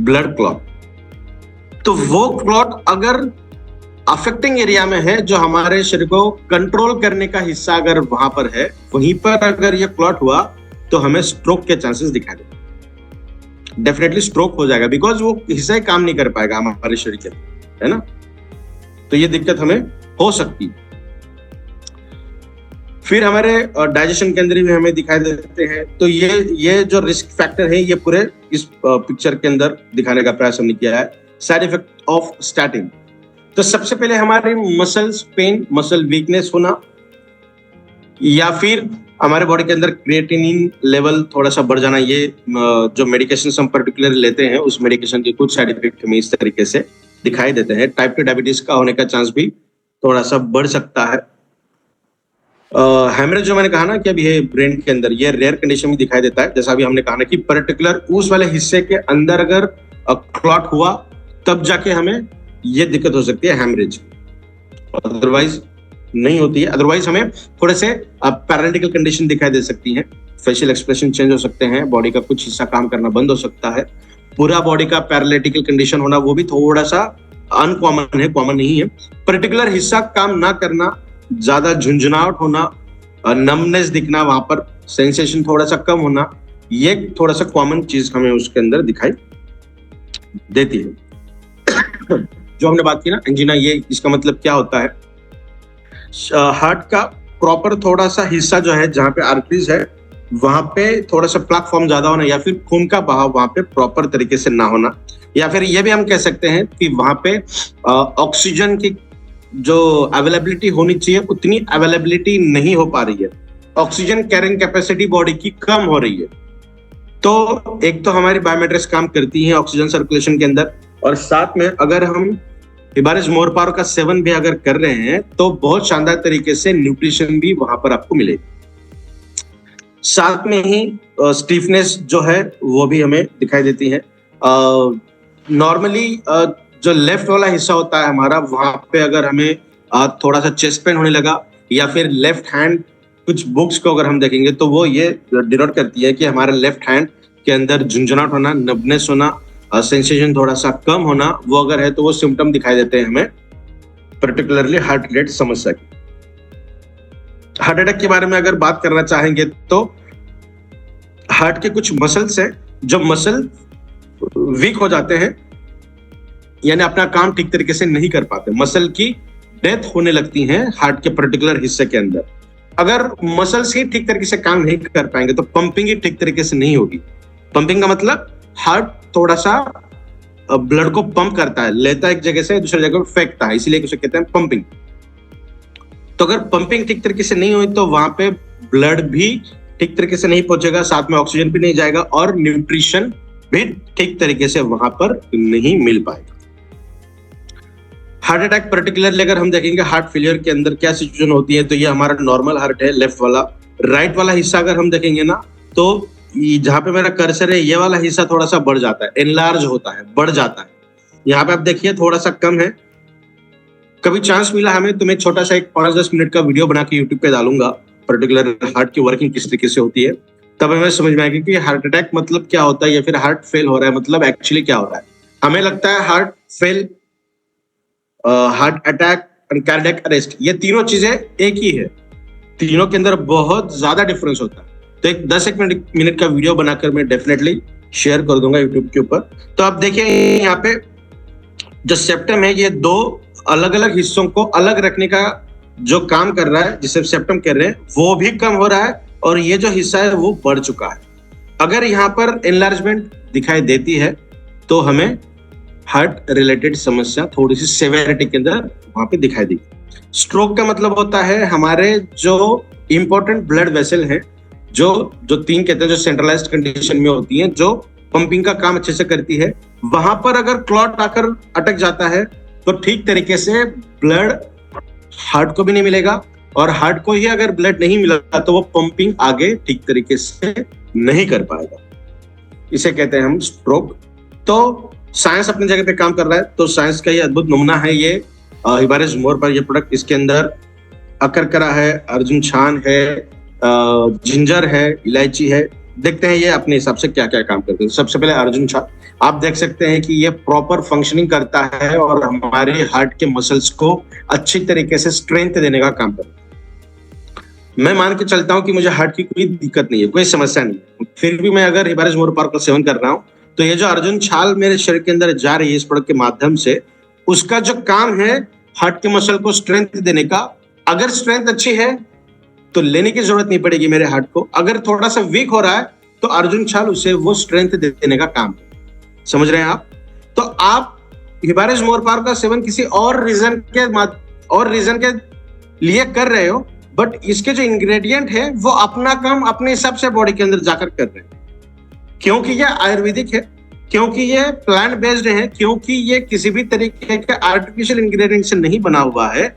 Speaker 1: ब्लड क्लॉट। तो वो क्लॉट अगर अफेक्टिंग एरिया में है, जो हमारे शरीर को कंट्रोल करने का हिस्सा अगर वहां पर है, वहीं पर अगर ये क्लॉट हुआ तो हमें स्ट्रोक के चांसेस दिखाई देते। डेफिनेटली स्ट्रोक हो जाएगा, बिकॉज वो हिस्सा ही काम नहीं कर पाएगा हमारे शरीर के, है ना। तो ये दिक्कत हमें हो सकती है। फिर हमारे डाइजेशन के अंदर भी हमें दिखाई देते हैं। तो ये जो रिस्क फैक्टर है, ये पूरे इस पिक्चर के अंदर दिखाने का प्रयास हमने किया है। Side effect of statin. तो सबसे पहले हमारे मसल्स पेन, मसल वीकनेस होना, या फिर हमारे बॉडी के अंदर क्रिएटिनिन लेवल थोड़ा सा बढ़ जाना। ये जो मेडिकेशन हम पर्टिकुलर लेते हैं, उस मेडिकेशन के कुछ साइड इफेक्ट हमें इस तरीके से दिखाई देते हैं। टाइप 2 डायबिटीज का होने का चांस भी थोड़ा सा बढ़ सकता है। हेमरेज जो मैंने कहा ना कि अभी ये ब्रेन के अंदर, ये रेयर कंडीशन में दिखाई देता है। जैसा अभी हमने कहा ना कि पर्टिकुलर उस वाले हिस्से के अंदर अगर क्लॉट हुआ तब जाके हमें ये दिक्कत हो सकती है, हेमरेज। अदरवाइज नहीं होती है। अदरवाइज हमें थोड़े से पैरालिटिकल कंडीशन दिखाई दे सकती हैं। फेशियल एक्सप्रेशन चेंज हो सकते हैं, बॉडी का कुछ हिस्सा काम करना बंद हो सकता है। पूरा बॉडी का पैरालिटिकल कंडीशन होना वो भी थोड़ा सा अनकॉमन है, कॉमन नहीं है। पर्टिकुलर हिस्सा काम ना करना, ज्यादा झुंझुनाहट होना, नमनेस दिखना, वहां पर सेंसेशन थोड़ा सा कम होना, ये थोड़ा सा कॉमन चीज हमें उसके अंदर दिखाई देती है। जो हमने बात की ना एंजीना, ये इसका मतलब क्या होता है, हार्ट का प्रॉपर थोड़ा सा हिस्सा जो है जहां पे आर्टरीज है, वहां पे थोड़ा सा प्लाक फॉर्म ज्यादा होना, या फिर खून का बहाव वहां पे प्रॉपर तरीके से ना होना, या फिर ये भी हम कह सकते हैं कि वहां पे ऑक्सीजन की जो अवेलेबिलिटी होनी चाहिए उतनी अवेलेबिलिटी नहीं हो पा रही है। ऑक्सीजन कैरिंग कैपेसिटी बॉडी की कम हो रही है। तो एक तो हमारी बायोमेट्रिक्स काम करती है ऑक्सीजन सर्कुलेशन के अंदर, और साथ में अगर हम हिबारिस मोरपारो का सेवन भी अगर कर रहे हैं तो बहुत शानदार तरीके से न्यूट्रिशन भी वहां पर आपको मिलेगी। साथ में ही स्टीफनेस जो है वो भी हमें दिखाई देती है। नॉर्मली जो लेफ्ट वाला हिस्सा होता है हमारा, वहां पे अगर हमें थोड़ा सा चेस्ट पेन होने लगा, या फिर लेफ्ट हैंड, कुछ बुक्स को अगर हम देखेंगे तो वो ये डिनोट करती है कि हमारे लेफ्ट हैंड के अंदर झुंझुनाहट होना, नबनेस होना, सेंसेशन थोड़ा सा कम होना, वो अगर है तो वो सिम्टम दिखाई देते हैं हमें, पर्टिकुलरली हार्ट रिलेटेड समस्या की। हार्ट अटैक के बारे में अगर बात करना चाहेंगे तो हार्ट के कुछ मसल्स हैं, जो मसल वीक हो जाते हैं, यानी अपना काम ठीक तरीके से नहीं कर पाते, मसल की डेथ होने लगती है हार्ट के पर्टिकुलर हिस्से के अंदर। अगर मसल्स ही ठीक तरीके से काम नहीं कर पाएंगे तो पंपिंग ही ठीक तरीके से नहीं होगी। पंपिंग का मतलब हार्ट थोड़ा सा ब्लड को पंप करता है, लेता है एक जगह से दूसरी जगह फेंकता है, इसीलिए उसे कहते हैं पंपिंग। तो अगर पंपिंग ठीक तरीके से नहीं हुई तो वहां पे ब्लड भी ठीक तरीके से नहीं पहुंचेगा, साथ में ऑक्सीजन भी नहीं जाएगा, और न्यूट्रिशन भी ठीक तरीके से वहां पर नहीं मिल पाएगा। हार्ट अटैक पर्टिकुलरली अगर हम देखेंगे हार्ट फेलियर के अंदर क्या सिचुएशन होती है, तो ये हमारा नॉर्मल हार्ट है लेफ्ट वाला। राइट वाला हिस्सा अगर हम देखेंगे ना, तो जहां पे मेरा कर्सर है ये वाला हिस्सा थोड़ा सा बढ़ जाता है, एनलार्ज होता है, बढ़ जाता है। यहाँ पे आप देखिए थोड़ा सा कम है। कभी चांस मिला हमें तो मैं छोटा सा एक 5-10 मिनट का वीडियो बना के यूट्यूब पे डालूंगा, पर्टिकुलर हार्ट की वर्किंग किस तरीके से होती है, तब हमें समझ में आएगी कि हार्ट अटैक मतलब क्या होता है, या फिर हार्ट फेल हो रहा है मतलब एक्चुअली क्या हो रहा है। हमें लगता है heart fail, heart attack and cardiac arrest, ये तीनों चीजें एक ही है, तीनों के अंदर बहुत ज्यादा डिफरेंस होता है। तो एक 10 मिनट का वीडियो बनाकर मैं डेफिनेटली शेयर कर दूंगा यूट्यूब के ऊपर। तो आप देखिए यहाँ पे जो सेप्टम है, ये दो अलग अलग हिस्सों को अलग रखने का जो काम कर रहा है, जिसे सेप्टम कह रहे हैं, वो भी कम हो रहा है, और ये जो हिस्सा है वो बढ़ चुका है। अगर यहाँ पर एनलार्जमेंट दिखाई देती है तो हमें हार्ट रिलेटेड समस्या थोड़ी सी सेवेरिटी के अंदर वहां पे दिखाई देगी। स्ट्रोक का मतलब होता है हमारे जो इंपॉर्टेंट ब्लड वेसल हैं, जो तीन कहते हैं, जो सेंट्रलाइज्ड कंडीशन में होती हैं, जो पंपिंग का काम अच्छे से करती है, वहां पर अगर क्लॉट आकर अटक जाता है तो ठीक तरीके से ब्लड हार्ट को भी नहीं मिलेगा, और हार्ट को ही अगर ब्लड नहीं मिला तो वो पंपिंग आगे ठीक तरीके से नहीं कर पाएगा। इसे कहते हैं हम स्ट्रोक। तो साइंस अपनी जगह पे काम कर रहा है, तो साइंस का ये अद्भुत नमूना है ये हिबारिस मोरपारो, ये प्रोडक्ट। इसके अंदर अकरकरा है, अर्जुन छान है, जिंजर है, इलायची है। देखते हैं ये अपने हिसाब से क्या क्या काम करते हैं। सबसे पहले अर्जुन छाल, आप देख सकते हैं कि ये प्रॉपर फंक्शनिंग करता है और हमारे हार्ट के मसल्स को अच्छी तरीके से स्ट्रेंथ देने का काम करता है। मैं मान के चलता हूं कि मुझे हार्ट की कोई दिक्कत नहीं है, कोई समस्या नहीं है, फिर भी मैं अगर हिबारिस मोरपार्क का सेवन कर रहा हूं तो ये जो अर्जुन छाल मेरे शरीर के अंदर जा रही है इस प्रोडक्ट के माध्यम से, उसका जो काम है हार्ट के मसल को स्ट्रेंथ देने का। अगर स्ट्रेंथ अच्छी है तो लेने की जरूरत नहीं पड़ेगी मेरे हार्ट को। अगर थोड़ा सा वीक हो रहा है तो अर्जुन छाल उसे वो स्ट्रेंथ देने का काम है। समझ रहे हैं आप? तो आप हिबारिस मोरपार्क का सेवन किसी और रीजन के लिए कर रहे हो, बट इसके जो इंग्रेडिएंट है वो अपना काम अपने हिसाब से बॉडी के अंदर जाकर कर रहे हैं, क्योंकि ये आयुर्वेदिक है, क्योंकि ये प्लांट बेस्ड है, क्योंकि ये किसी भी तरीके के आर्टिफिशियल इंग्रेडिएंट से नहीं बना हुआ है।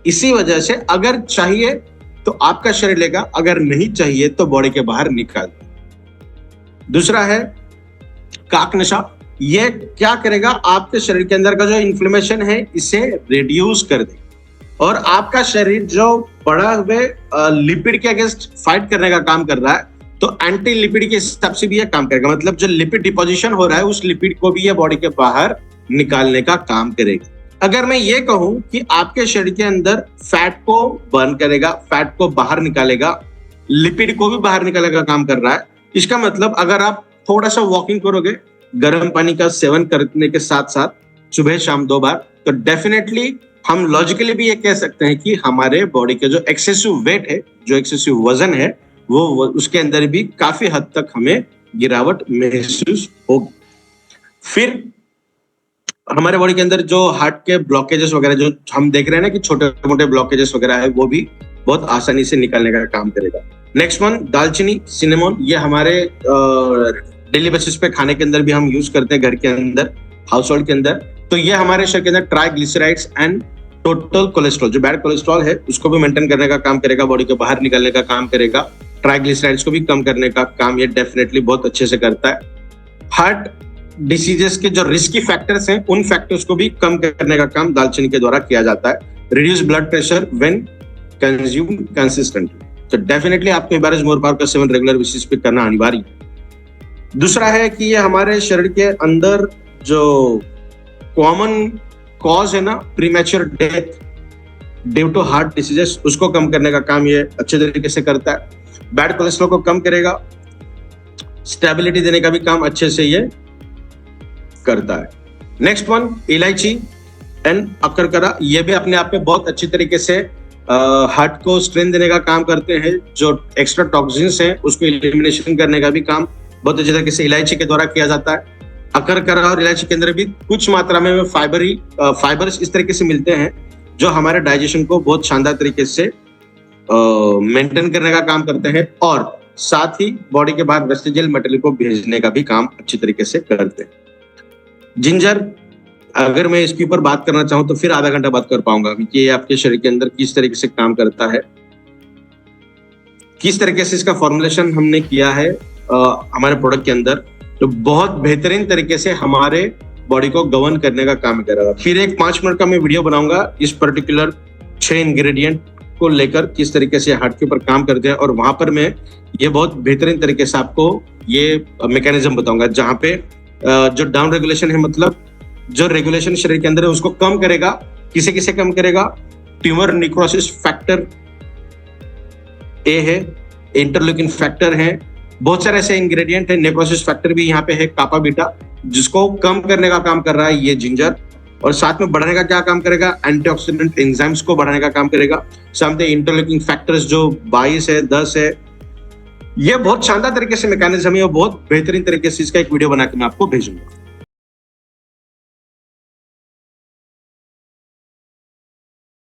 Speaker 1: इसी वजह से अगर चाहिए तो आपका शरीर लेगा, अगर नहीं चाहिए तो बॉडी के बाहर निकाल। दूसरा है काक नशा। ये क्या करेगा, आपके शरीर के अंदर का जो इन्फ्लेमेशन है इसे रिड्यूस कर देगा और आपका शरीर जो बढ़ा हुए लिपिड के अगेंस्ट फाइट करने का काम कर रहा है, तो एंटी लिपिड के हिसाब से भी ये काम करेगा। मतलब जो लिपिड डिपोजिशन हो रहा है उस लिपिड को भी ये बॉडी के बाहर निकालने का काम करेगा। अगर मैं ये कहूं कि आपके शरीर के अंदर फैट को बर्न करेगा, फैट को बाहर निकालेगा, लिपिड को भी बाहर निकालने का काम कर रहा है, इसका मतलब अगर आप थोड़ा सा वॉकिंग करोगे, गर्म पानी का सेवन करने के साथ साथ सुबह शाम 2 बार, तो डेफिनेटली हम लॉजिकली भी ये कह सकते हैं कि हमारे बॉडी के जो एक्सेसिव वेट है, जो एक्सेसिव वजन है, वो उसके अंदर भी काफी हद तक हमें गिरावट महसूस होगी। फिर हमारे बॉडी के अंदर जो हार्ट के ब्लॉकेजेस वगैरह जो हम देख रहे हैं ना कि छोटे मोटे ब्लॉकेजेस वगैरह है, वो भी बहुत आसानी से निकालने का काम करेगा। नेक्स्ट वन, दालचीनी, सिनेमन। ये हमारे डेली बेसिस पे खाने के अंदर भी हम यूज करते हैं, घर के अंदर, हाउस होल्ड के अंदर। तो ये हमारे शरीर के अंदर ट्राइग्लिसराइड्स एंड टोटल कोलेस्ट्रॉल, जो बैड कोलेस्ट्रॉल है उसको भी मेंटेन करने का काम करेगा, बॉडी के बाहर निकालने का काम करेगा। ट्राइग्लिसराइड्स को भी कम करने का काम ये डेफिनेटली बहुत अच्छे से करता है। हार्ट डिसीजेस के जो रिस्की फैक्टर्स हैं उन फैक्टर्स को भी कम करने का काम दालचीनी के द्वारा किया जाता है। Reduce blood pressure when consume consistently. तो डेफिनेटली आपको हिबारिस मोरपार्क का सेवन रेगुलर बेसिस पे करना अनिवार्य है। दूसरा है कि ये हमारे शरीर के अंदर जो कॉमन कॉज है ना, premature death due to heart diseases, उसको कम करने का काम ये अच्छे तरीके से करता है। बैड कोलेस्ट्रॉल को कम करेगा, स्टेबिलिटी देने का भी काम अच्छे से ये करता है। नेक्स्ट वन, इलायची एंड अकरकरा। ये भी अपने आप में बहुत अच्छी तरीके से हार्ट को स्ट्रेंथ देने का काम करते हैं। जो एक्स्ट्रा टॉक्सिन्स हैं उसको एलिमिनेशन करने का भी काम बहुत अच्छी तरीके से इलायची के द्वारा किया जाता है। अकरकरा और इलायची के अंदर भी कुछ मात्रा में फाइबर्स इस तरीके से मिलते हैं जो हमारे डाइजेशन को बहुत शानदार तरीके से मेंटेन करने का काम करते हैं और साथ ही बॉडी के बाहर वेस्टिजियल मटेरियल को भेजने का भी काम अच्छी तरीके से करते हैं। जिंजर, अगर मैं इसके ऊपर बात करना चाहूं तो फिर आधा घंटा बात कर पाऊंगा कि ये आपके शरीर के अंदर किस तरीके से काम करता है, किस तरीके से इसका फॉर्मुलेशन हमने किया है हमारे प्रोडक्ट के अंदर, तो बहुत बेहतरीन तरीके से हमारे बॉडी को गवर्न करने का काम करेगा। फिर एक 5 मिनट का मैं वीडियो बनाऊंगा इस पर्टिकुलर 6 इंग्रेडिएंट को लेकर, किस तरीके से हार्ट के ऊपर काम करते हैं, और वहां पर मैं ये बहुत बेहतरीन तरीके से आपको ये मैकेनिज्म बताऊंगा जहां पे जो डाउन रेगुलेशन है, मतलब जो रेगुलेशन शरीर के अंदर है उसको कम करेगा। किसे किसे कम करेगा? ट्यूमर निक्रोसिस फैक्टर ए है, इंटरल्यूकिन फैक्टर है, बहुत सारे ऐसे इंग्रेडिएंट है। नेक्रोसिस फैक्टर भी यहाँ पे है, कापा बीटा, जिसको कम करने का काम कर रहा है ये जिंजर। और साथ में बढ़ाने का क्या काम करेगा? एंटीऑक्सीडेंट एंजाइम्स को बढ़ाने का काम करेगा। साथ में इंटरल्यूकिन फैक्टर्स जो 22 है, 10 है। ये बहुत शानदार तरीके से मैकेनिज्म है और बहुत बेहतरीन तरीके से इसका एक वीडियो बना के मैं आपको भेजूंगा।